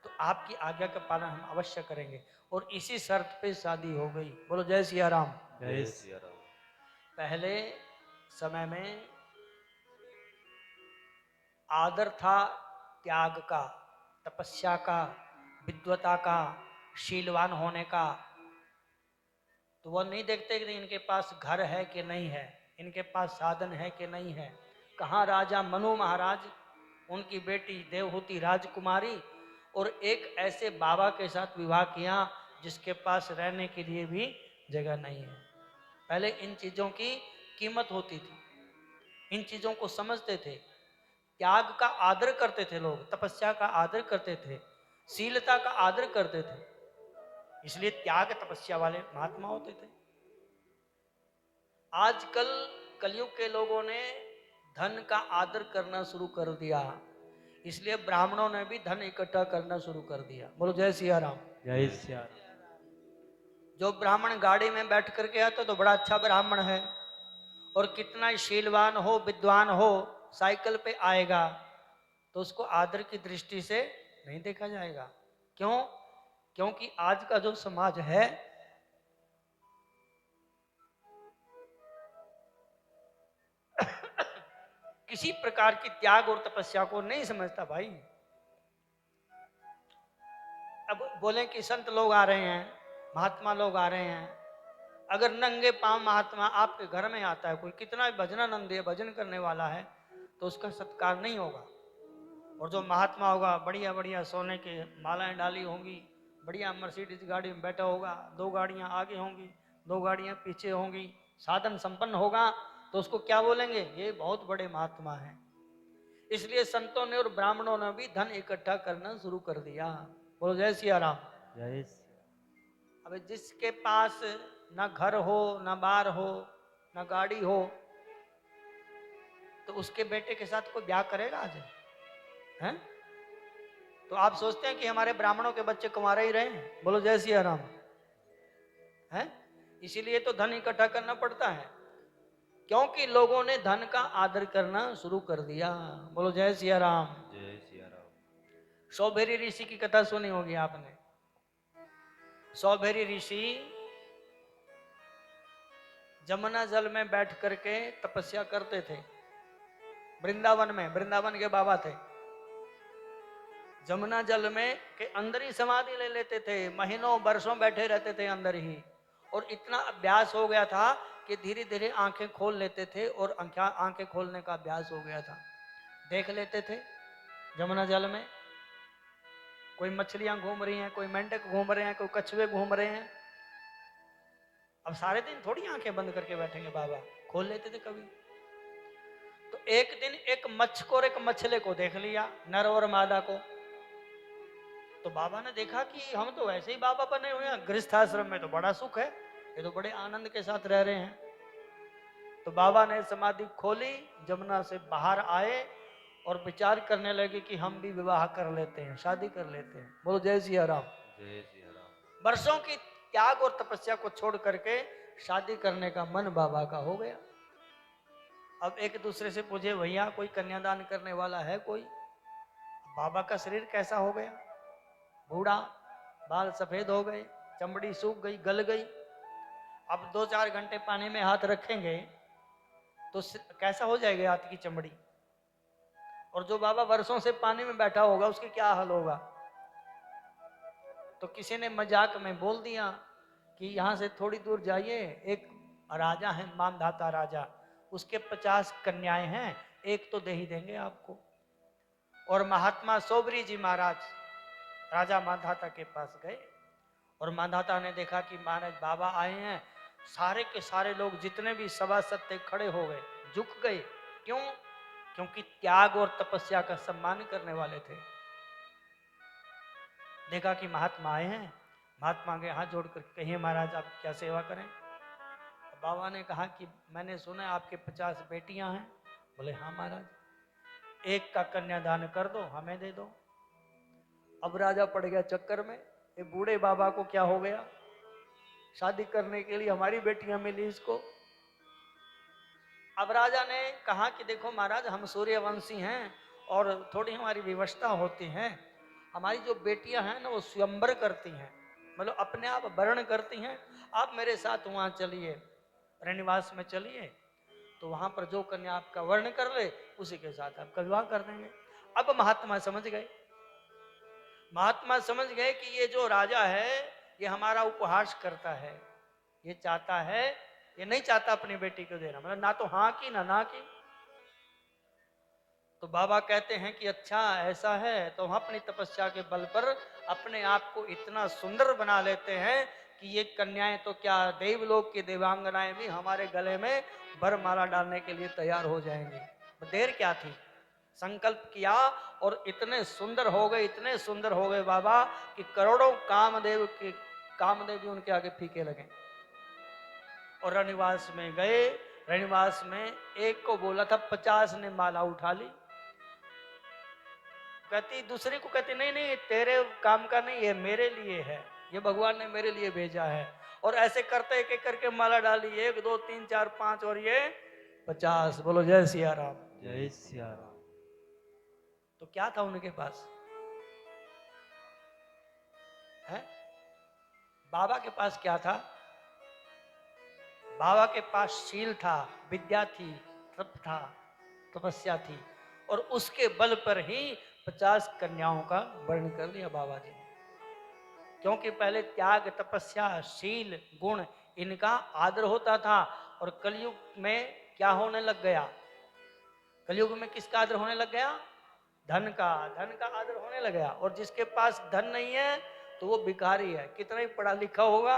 तो आपकी आज्ञा का पालन हम अवश्य करेंगे। और इसी शर्त पे शादी हो गई। बोलो जय सिया राम। जय सिया राम। पहले समय में आदर था त्याग का, तपस्या का, विद्वता का, शीलवान होने का। तो वो नहीं देखते कि इनके पास घर है कि नहीं है, इनके पास साधन है कि नहीं है। कहाँ राजा मनु महाराज, उनकी बेटी देवहूति राजकुमारी, और एक ऐसे बाबा के साथ विवाह किया जिसके पास रहने के लिए भी जगह नहीं है। पहले इन चीजों की कीमत होती थी, इन चीजों को समझते थे। त्याग का आदर करते थे लोग, तपस्या का आदर करते थे, शीलता का आदर करते थे। इसलिए त्याग तपस्या वाले महात्मा होते थे। आजकल कलयुग के लोगों ने धन का आदर करना शुरू कर दिया, इसलिए ब्राह्मणों ने भी धन इकट्ठा करना शुरू कर दिया। बोलो जय सिया राम। जय सिया राम। जो ब्राह्मण गाड़ी में बैठ करके आता तो बड़ा अच्छा ब्राह्मण है, और कितना शीलवान हो, विद्वान हो, साइकिल पे आएगा तो उसको आदर की दृष्टि से नहीं देखा जाएगा। क्यों? क्योंकि आज का जो समाज है किसी प्रकार की त्याग और तपस्या को नहीं समझता भाई। अब बोले कि संत लोग आ रहे हैं, महात्मा लोग आ रहे हैं, अगर नंगे पांव महात्मा आपके घर में आता है, कोई कितना भी भजनानंद है, भजन करने वाला है, तो उसका सत्कार नहीं होगा। और जो महात्मा होगा बढ़िया बढ़िया सोने के मालाएं डाली होंगी, बढ़िया मर्सिडीज गाड़ी में बैठा होगा, 2 गाड़ियां आगे होंगी, 2 गाड़ियां पीछे होंगी, साधन संपन्न होगा, तो उसको क्या बोलेंगे? ये बहुत बड़े महात्मा हैं। इसलिए संतों ने और ब्राह्मणों ने भी धन इकट्ठा करना शुरू कर दिया। बोलो जय सिया राम। जय अब जिसके पास ना घर हो, ना बार हो, ना गाड़ी हो, तो उसके बेटे के साथ कोई ब्याह करेगा आज? हैं? तो आप सोचते हैं कि हमारे ब्राह्मणों के बच्चे कुंवारे ही रहे? बोलो जय सिया राम। हैं? इसीलिए तो धन इकट्ठा करना पड़ता है, क्योंकि लोगों ने धन का आदर करना शुरू कर दिया। बोलो जय सिया राम। जय सिया राम। सौभेरी ऋषि की कथा सुनी होगी आपने। सौभेरी ऋषि जमुना जल में बैठ करके तपस्या करते थे। वृंदावन में, वृंदावन के बाबा थे। जमुना जल में के अंदर ही समाधि ले लेते थे, महीनों वर्षों बैठे रहते थे अंदर ही, और इतना अभ्यास हो गया था कि धीरे धीरे आंखें खोल लेते थे, और आंखें खोलने का अभ्यास हो गया था। देख लेते थे जमुना जल में कोई मछलियां घूम रही हैं, कोई मेंढक घूम रहे हैं, कोई कछुए घूम रहे हैं। अब सारे दिन थोड़ी आंखें बंद करके बैठेंगे बाबा, खोल लेते थे कभी। तो एक दिन एक मच्छ को और एक मछले को देख लिया, नर और मादा को। तो बाबा ने देखा कि हम तो वैसे ही बाबा बने हुए हैं, गृहस्थ आश्रम में तो बड़ा सुख है, ये तो बड़े आनंद के साथ रह रहे हैं। तो बाबा ने समाधि खोली, जमुना से बाहर आए और विचार करने लगे कि हम भी विवाह कर लेते हैं, शादी कर लेते हैं। बोलो जय सिया राम। जय सिया राम। वर्षों की त्याग और तपस्या को छोड़ करके शादी करने का मन बाबा का हो गया। अब एक दूसरे से पूछे, भैया कोई कन्यादान करने वाला है कोई? बाबा का शरीर कैसा हो गया? बूढ़ा, बाल सफेद हो गए, चमड़ी सूख गई, गल गई। अब 2-4 घंटे पानी में हाथ रखेंगे तो कैसा हो जाएगा हाथ की चमड़ी। और जो बाबा वर्षों से पानी में बैठा होगा उसके क्या हाल होगा। तो किसी ने मजाक में बोल दिया कि यहाँ से थोड़ी दूर जाइए, एक राजा है मानधाता राजा, उसके 50 कन्याएं हैं, एक तो दे ही देंगे आपको। और महात्मा सोबरी जी महाराज राजा मानधाता के पास गए, और मानधाता ने देखा कि महाराज बाबा आए हैं। सारे के सारे लोग जितने भी सभासद थे खड़े हो गए, झुक गए। क्यों? क्योंकि त्याग और तपस्या का सम्मान करने वाले थे। देखा कि महात्मा आए हैं, महात्मा के हाथ जोड़ कर कहिए महाराज आप क्या सेवा करें। बाबा ने कहा कि मैंने सुना आपके 50 बेटियां हैं। बोले हाँ महाराज, एक का कन्यादान कर दो, हमें दे दो। अब राजा पड़ गया चक्कर में, ये बूढ़े बाबा को क्या हो गया, शादी करने के लिए हमारी बेटियां मिली इसको। अब राजा ने कहा कि देखो महाराज हम सूर्यवंशी हैं और थोड़ी हमारी विवशता होती है। हमारी जो बेटियां हैं ना वो स्वयंवर करती हैं, मतलब अपने आप वर्ण करती हैं। आप मेरे साथ वहां चलिए, रनिवास में चलिए, तो वहां पर जो कन्या आपका वर्ण कर ले उसी के साथ आपका विवाह कर देंगे। अब महात्मा समझ गए, महात्मा समझ गए कि ये जो राजा है ये हमारा उपहास करता है, ये चाहता है, ये नहीं चाहता अपनी बेटी को देना, मतलब ना तो हाँ की ना की। तो बाबा कहते हैं कि अच्छा ऐसा है, तो हम अपनी तपस्या के बल पर अपने आप को इतना सुंदर बना लेते हैं कि ये कन्याएं तो क्या, देवलोक की देवांगनाएं भी हमारे गले में वरमाला डालने के लिए तैयार हो जाएंगी। देर क्या थी, संकल्प किया और इतने सुंदर हो गए, इतने सुंदर हो गए बाबा कि करोड़ों कामदेव भी उनके आगे फीके लगे। और रनिवास में गए, रनिवास में एक को बोला था, 50 ने माला उठा ली। कहती दूसरे को कहती नहीं नहीं तेरे काम का नहीं, ये मेरे लिए है, ये भगवान ने मेरे लिए भेजा है। और ऐसे करते एक एक करके माला डाली, 1 2 3 4 5 और ये 50। बोलो जय सिया राम। जय सिया राम। तो क्या था उनके पास? है? बाबा के पास क्या था? बाबा के पास शील था, विद्या थी, तप था, तपस्या थी, और उसके बल पर ही 50 कन्याओं का वर्ण कर दिया बाबा जी ने। क्योंकि पहले त्याग, तपस्या, शील, गुण, इनका आदर होता था, और कलयुग में क्या होने लग गया? कलयुग में किसका आदर होने लग गया? धन का। धन का आदर होने लग गया, और जिसके पास धन नहीं है तो वो भिखारी है, कितना ही पढ़ा लिखा होगा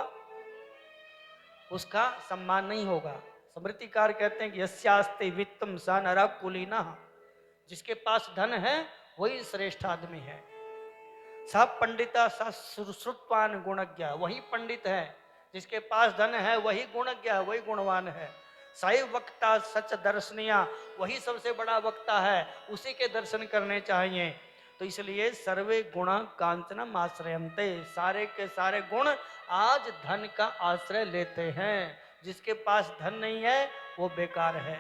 उसका सम्मान नहीं होगा। स्मृतिकार कहते हैं कि यस्यास्ते वित्तम स नरः कुलीनः, जिसके पास धन है वही श्रेष्ठ आदमी है। सब पंडिता श्रुतवान गुणज्ञ, वही पंडित है। जिसके पास धन है वही गुणज्ञ है, वही गुणवान है। साई वक्ता सच दर्शनिया, वही सबसे बड़ा वक्ता है, उसी के दर्शन करने चाहिए। तो इसलिए सर्वे गुण कांचनम आश्रयन्ते, सारे के सारे गुण आज धन का आश्रय लेते हैं। जिसके पास धन नहीं है वो बेकार है।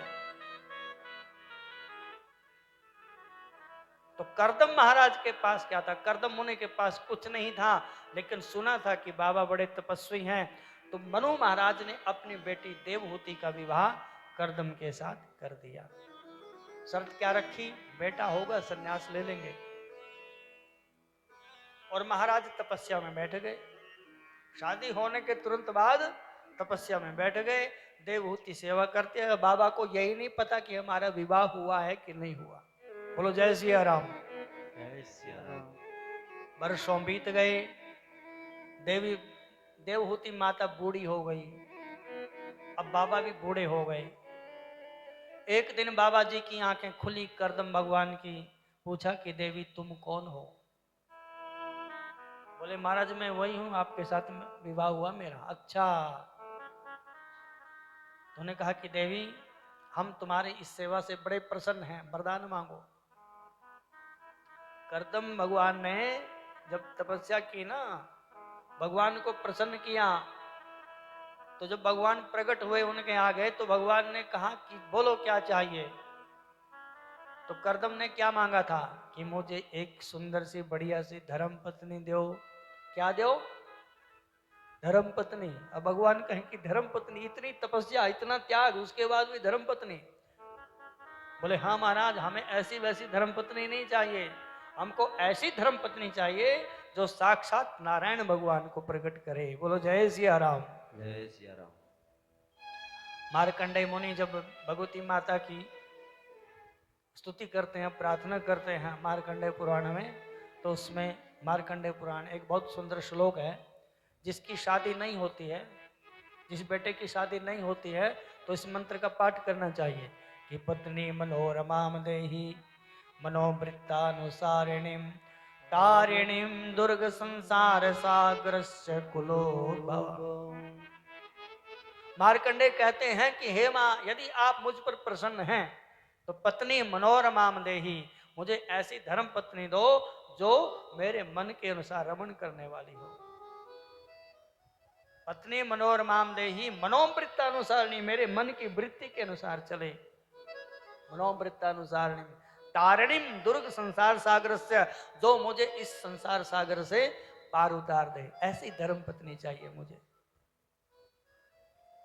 तो करदम महाराज के पास क्या था? करदम मुनि के पास कुछ नहीं था, लेकिन सुना था कि बाबा बड़े तपस्वी हैं। तो मनु महाराज ने अपनी बेटी देवहूति का विवाह करदम के साथ कर दिया। शर्त क्या रखी? बेटा होगा सन्यास ले लेंगे। और महाराज तपस्या में बैठ गए। शादी होने के तुरंत बाद तपस्या में बैठ गए। देवहूति सेवा करते हैं। बाबा को यही नहीं पता कि हमारा विवाह हुआ है कि नहीं हुआ। बोलो जय सिया राम। जय सिया राम। वर्षों बीत गए। देवहूति माता बूढ़ी हो गई। अब बाबा भी बूढ़े हो गए। एक दिन बाबा जी की आंखें खुली, करदम भगवान की। पूछा कि देवी तुम कौन हो? बोले महाराज मैं वही हूं, आपके साथ विवाह हुआ मेरा। अच्छा। तो उन्होंने कहा कि देवी हम तुम्हारी इस सेवा से बड़े प्रसन्न हैं, वरदान मांगो। करदम भगवान ने जब तपस्या की ना, भगवान को प्रसन्न किया, तो जब भगवान प्रकट हुए उनके आगे, तो भगवान ने कहा कि बोलो क्या चाहिए। तो करदम ने क्या मांगा था कि मुझे एक सुंदर सी बढ़िया सी धर्म पत्नी दो। क्या दो? धर्म पत्नी। अब भगवान कहें कि धर्म पत्नी, इतनी तपस्या, इतना त्याग, उसके बाद भी धर्म पत्नी? बोले हाँ महाराज, हमें ऐसी वैसी धर्म पत्नी नहीं चाहिए, हमको ऐसी धर्म पत्नी चाहिए जो साक्षात नारायण भगवान को प्रकट करे। बोलो जय सिया राम। जय सिया राम। मार्कंडेय मुनि जब भगवती माता की स्तुति करते हैं, प्रार्थना करते हैं मार्कंडेय पुराण में, तो उसमें मार्कंडेय पुराण एक बहुत सुंदर श्लोक है। जिसकी शादी नहीं होती है, जिस बेटे की शादी नहीं होती है, तो इस मंत्र का पाठ करना चाहिए कि पत्नी मनोरमाम देहि मनोवृत्तानुसारिणीम तारिणीम दुर्ग संसार सागरस्य कुलोद्भव। मार्कंडेय कहते हैं कि हे मां, यदि आप मुझ पर प्रसन्न हैं तो पत्नी मनोरमाम देहि, मुझे ऐसी धर्म पत्नी दो जो मेरे मन के अनुसार रमण करने वाली हो। पत्नी मनोरमाम देहि, मनोवृत्तानुसारिणी, मेरे मन की वृत्ति के अनुसार चले। मनोवृत्तानुसारिणी तारिणीम दुर्ग संसार सागर से, जो मुझे इस संसार सागर से पार उतार दे, ऐसी धर्म पत्नी चाहिए मुझे।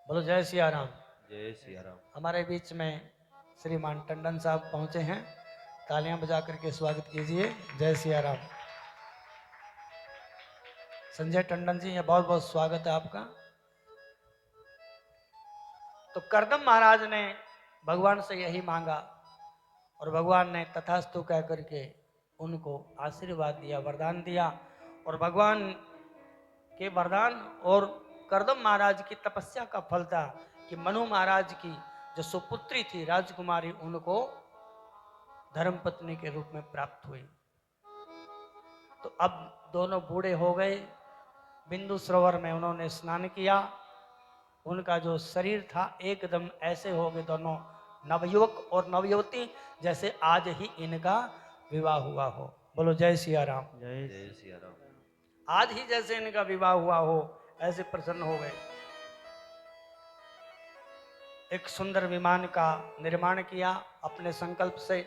बोलो जय सिया राम। जय सिया राम। हमारे बीच में श्रीमान टंडन साहब पहुंचे हैं, तालियां बजा करके स्वागत कीजिए। जय सिया राम। संजय टंडन जी, ये बहुत बहुत स्वागत है आपका। तो करदम महाराज ने भगवान से यही मांगा, और भगवान ने तथास्तु कह करके उनको आशीर्वाद दिया, वरदान दिया। और भगवान के वरदान और करदम महाराज की तपस्या का फल था कि मनु महाराज की जो सुपुत्री थी राजकुमारी, उनको धर्मपत्नी के रूप में प्राप्त हुई। तो अब दोनों बूढ़े हो गए। बिंदु सरोवर में उन्होंने स्नान किया। उनका जो शरीर था एकदम ऐसे हो गए, दोनों नवयुवक और नवयुवती, जैसे आज ही इनका विवाह हुआ हो। बोलो जय सिया राम। जय जय सिया राम। आज ही जैसे इनका विवाह हुआ हो, ऐसे प्रसन्न हो गए। एक सुंदर विमान का निर्माण किया अपने संकल्प से।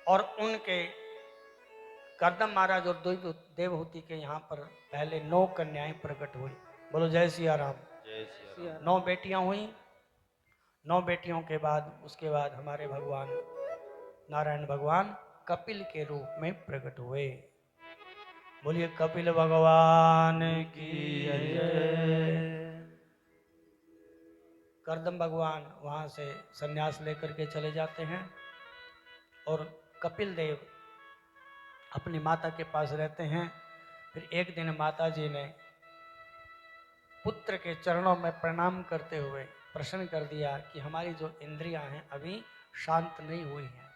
और उनके करदम महाराज और देवहूति के यहाँ पर पहले 9 कन्याएं प्रकट हुई। बोलो जय सिया राम। जय सिया राम। 9 बेटियां हुई। 9 बेटियों के बाद उसके बाद हमारे भगवान नारायण भगवान कपिल के रूप में प्रकट हुए। बोलिए कपिल भगवान की जय। करदम भगवान वहां से संन्यास लेकर के चले जाते हैं और कपिल देव अपनी माता के पास रहते हैं। फिर एक दिन माता जी ने पुत्र के चरणों में प्रणाम करते हुए प्रश्न कर दिया कि हमारी जो इंद्रियां हैं अभी शांत नहीं हुई हैं,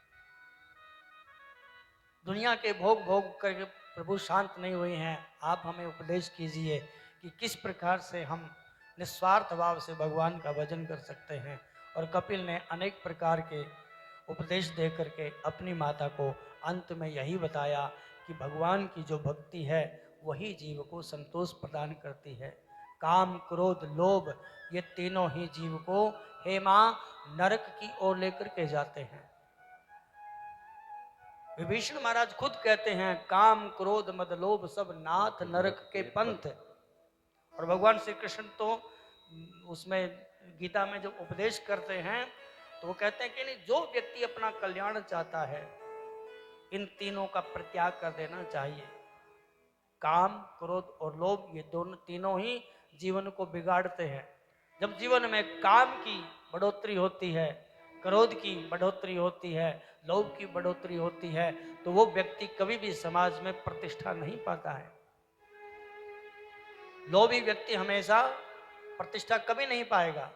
दुनिया के भोग भोग करके प्रभु शांत नहीं हुई हैं। आप हमें उपदेश कीजिए कि किस प्रकार से हम निस्वार्थ भाव से भगवान का भजन कर सकते हैं। और कपिल ने अनेक प्रकार के उपदेश दे करके अपनी माता को अंत में यही बताया कि भगवान की जो भक्ति है वही जीव को संतोष प्रदान करती है। काम क्रोध लोभ ये तीनों ही जीव को हे मां नरक की ओर लेकर के जाते हैं। विभीषण महाराज खुद कहते हैं काम क्रोध मद लोभ सब नाथ नरक के पंथ। और भगवान श्री कृष्ण तो उसमें गीता में जब उपदेश करते हैं तो वो कहते हैं कि नहीं, जो व्यक्ति अपना कल्याण चाहता है इन तीनों का परित्याग कर देना चाहिए। काम क्रोध और लोभ ये तीनों ही जीवन को बिगाड़ते हैं। जब जीवन में काम की बढ़ोतरी होती है, क्रोध की बढ़ोतरी होती है, लोभ की बढ़ोतरी होती है तो वो व्यक्ति कभी भी समाज में प्रतिष्ठा नहीं पाता है। लोभी व्यक्ति हमेशा प्रतिष्ठा कभी नहीं पाएगा,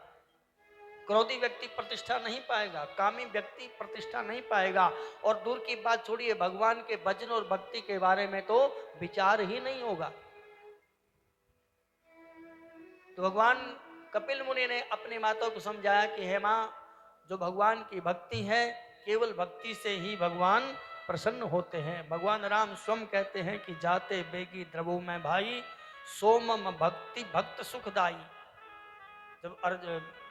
क्रोधी व्यक्ति प्रतिष्ठा नहीं पाएगा, कामी व्यक्ति प्रतिष्ठा नहीं पाएगा। और दूर की बात छोड़िए, भगवान के भजन और भक्ति के बारे में तो विचार ही नहीं होगा। तो भगवान कपिल मुनि ने अपनी माता को समझाया कि हे मां, जो भगवान की भक्ति है केवल भक्ति से ही भगवान प्रसन्न होते हैं। भगवान राम स्वयं कहते हैं कि जाते बेगी द्रवो में भाई सोमम भक्ति भक्त सुखदाई। जब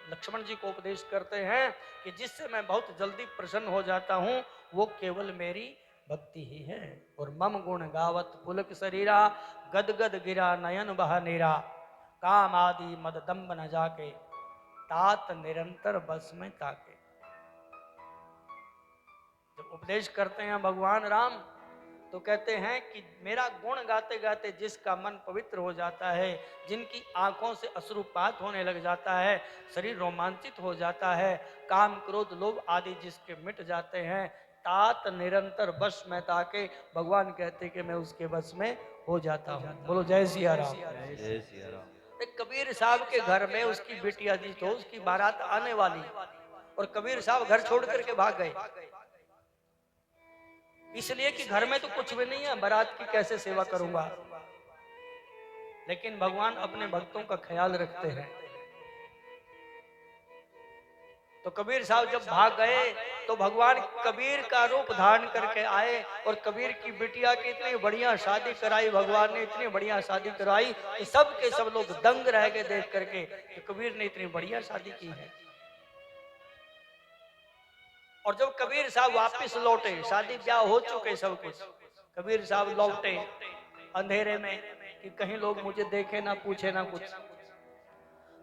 लक्ष्मण जी को उपदेश करते हैं कि जिससे मैं बहुत जल्दी प्रसन्न हो जाता हूं वो केवल मेरी भक्ति ही है। और मम गुण गावत पुलक शरीरा गद गद गिरा नयन बहा नीरा काम आदि मद दम्ब न जाके तात निरंतर बस में ताके। जब उपदेश करते हैं भगवान राम तो कहते हैं कि मेरा गुण गाते गाते जिसका मन पवित्र हो जाता है, जिनकी आंखों से अश्रुपात होने लग जाता है, शरीर रोमांचित हो जाता है, काम क्रोध लोभ आदि जिसके मिट जाते हैं, तात निरंतर बस में ताके भगवान कहते कि मैं उसके बस में हो जाता हूँ। बोलो जय सिया राम। जय सिया राम। कबीर साहब के घर में उसकी बेटिया थी तो उसकी बारात आने वाली और कबीर साहब घर छोड़ करके भाग गए, इसलिए कि घर में तो कुछ भी नहीं है, बारात की कैसे सेवा करूंगा। लेकिन भगवान अपने भक्तों का ख्याल रखते हैं। तो कबीर साहब जब भाग गए तो भगवान कबीर का रूप धारण करके आए और कबीर की बिटिया की इतनी बढ़िया शादी कराई। भगवान ने इतनी बढ़िया शादी कराई कि सब के सब लोग दंग रह गए देख करके कि कबीर ने इतनी बढ़िया शादी की है। और जब कबीर साहब वापस लौटे, शादी ब्याह हो चुके सब कुछ, कबीर साहब लौटे अंधेरे में कि कहीं लोग मुझे देखे ना पूछे ना कुछ।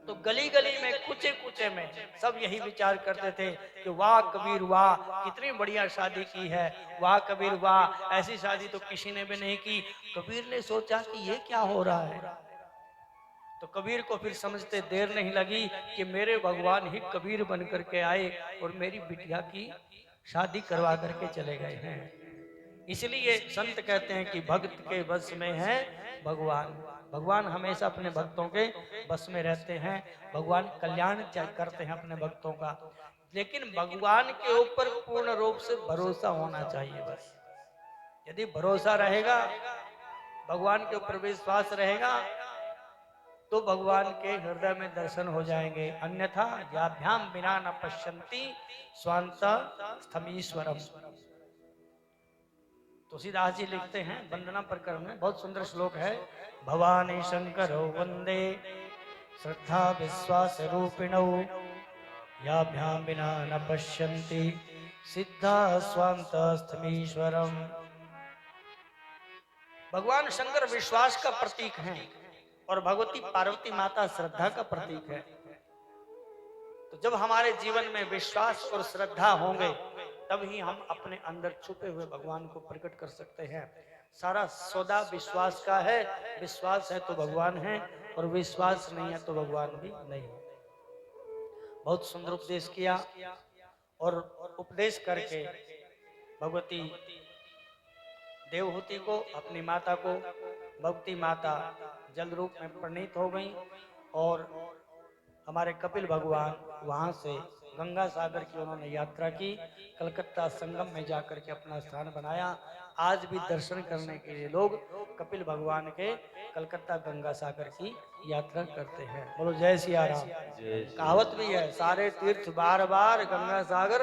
तो गली गली में कुचे कुचे में सब यही विचार करते थे कि वाह कबीर वाह, कितनी बढ़िया शादी की है, वाह कबीर वाह, ऐसी शादी तो किसी ने भी नहीं की। कबीर ने सोचा कि ये क्या हो रहा है। तो कबीर को फिर समझते देर नहीं लगी कि मेरे भगवान ही कबीर बन करके आए और मेरी बिटिया की शादी करवा करके चले गए हैं। इसलिए संत कहते हैं कि भक्त के बस में है भगवान। भगवान हमेशा अपने भक्तों के बस में रहते हैं। भगवान कल्याण करते हैं अपने भक्तों का, लेकिन भगवान के ऊपर पूर्ण रूप से भरोसा होना चाहिए। बस यदि भरोसा रहेगा, भगवान के ऊपर विश्वास रहेगा तो भगवान के हृदय में दर्शन हो जाएंगे। अन्यथा याभ्याम बिना न पश्यन्ति स्वांत स्थमीश्वरम। तुलसीदास जी लिखते हैं वंदना प्रकरण में, बहुत सुंदर श्लोक है। भवानी शंकरो वंदे श्रद्धा विश्वास रूपिणौ याभ्याम बिना न पश्यन्ति सिद्धा स्वांतस्थमीश्वरम। भगवान शंकर विश्वास का प्रतीक हैं और भगवती पार्वती माता श्रद्धा का प्रतीक है। तो जब हमारे जीवन में विश्वास और श्रद्धा होंगे तब ही हम अपने अंदर छुपे हुए भगवान को प्रकट कर सकते हैं। सारा सौदा विश्वास का है। विश्वास है तो भगवान है और विश्वास नहीं है तो भगवान भी नहीं है। बहुत सुंदर उपदेश किया और उपदेश करके भगवती देवहूति को, अपनी माता को, भगवती माता जल रूप में प्रणीत हो गई और हमारे कपिल भगवान वहां से गंगा सागर की उन्होंने यात्रा की, कलकत्ता संगम में जाकर के अपना स्थान बनाया। आज भी दर्शन करने के लिए लोग कपिल भगवान के कलकत्ता गंगा सागर की यात्रा करते हैं। बोलो जय सिया राम। कहावत भी है, सारे तीर्थ बार बार, गंगा सागर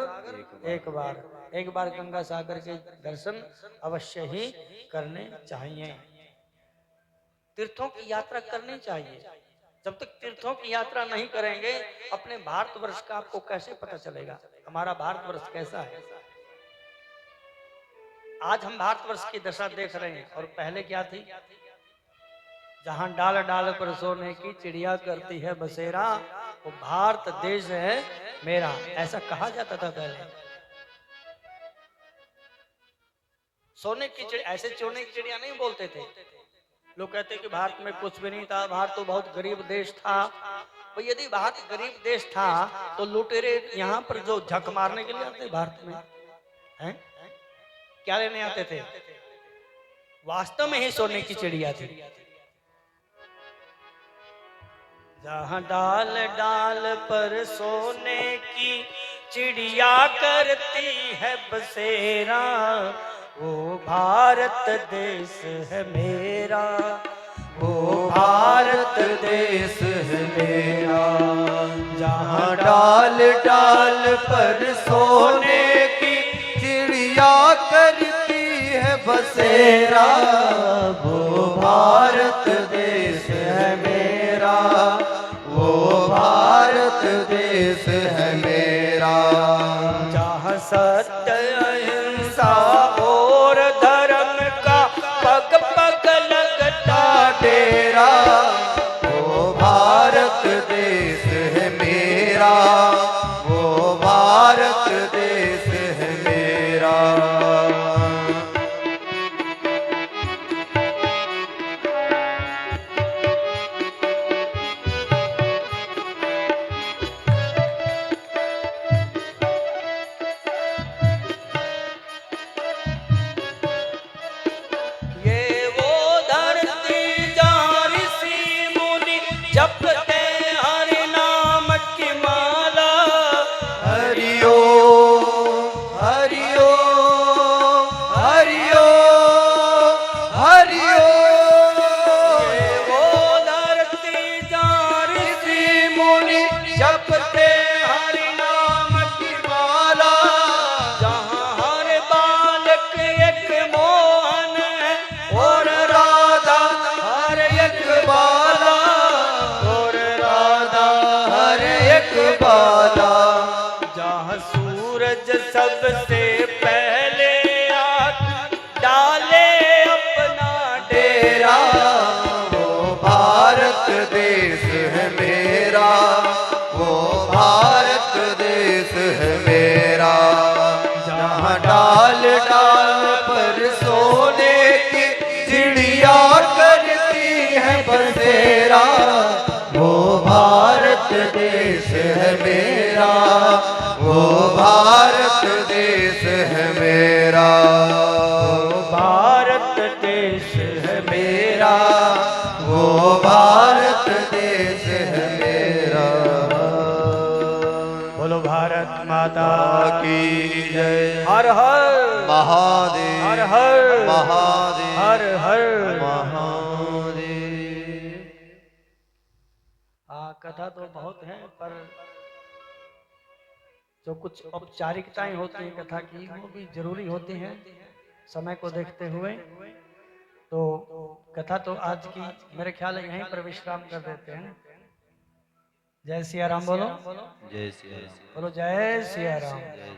एक बार। एक बार गंगा सागर के दर्शन अवश्य ही करने चाहिए। तीर्थों की यात्रा करनी चाहिए। जब तक तीर्थों की यात्रा नहीं करेंगे अपने भारतवर्ष का आपको कैसे पता चलेगा हमारा भारतवर्ष कैसा है। आज हम भारतवर्ष की दशा देख रहे हैं और पहले क्या थी? जहां डाल डाल पर सोने की चिड़िया करती है बसेरा, वो भारत देश है मेरा, ऐसा कहा जाता था पहले। सोने की चिड़िया, ऐसे सोने की चिड़िया नहीं बोलते थे। लोग कहते कि भारत में कुछ भी नहीं था, भारत तो बहुत गरीब देश था। तो यदि भारत गरीब देश था तो लुटेरे यहाँ पर जो झक मारने के लिए आते भारत में हैं, क्या लेने आते थे? वास्तव में ही सोने की चिड़िया थी। जहाँ डाल डाल पर सोने की चिड़िया करती है बसेरा, वो भारत देश है मेरा, वो भारत देश है मेरा। जहाँ डाल डाल पर सोने की चिड़िया करती है बसेरा, वो भारत देश है मेरा, वो भारत देश है मेरा। जहाँ सत्य अहिंसा और धर्म का पग पग लगता डेरा, वो भारत देश है मेरा, वो भारत देश है मेरा। जपते हरि नाम की माला, हरिओ हरिओ हरिओ हरिओ। वो धरती जान ऋषि मुनि जपते हरि नाम की माला। जहाँ हर बालक एक मोहन है और राधा हर एक बाला, बाला। जहाँ सूरज सबसे पहले आग डाले अपना डेरा, वो भारत देश है मेरा, वो भारत देश है मेरा। जहाँ डाल डाल पर सोने की चिड़िया करती है बसेरा, वो भारत देश है मेरा, वो भारत देश है मेरा। वो भारत देश है मेरा, वो भारत देश है मेरा। बोलो भारत माता की जय। हर हर महादेव, हर हर महादेव, हर हर महादेव। कथा तो बहुत है पर जो कुछ औपचारिकताएं होती हैं कथा की वो भी जरूरी होती हैं समय को देखते हुए। तो कथा तो आज की मेरे ख्याल है यहीं पर विश्राम कर देते हैं। जय सिया राम बोलो, जय सिया राम बोलो जय सिया राम। जय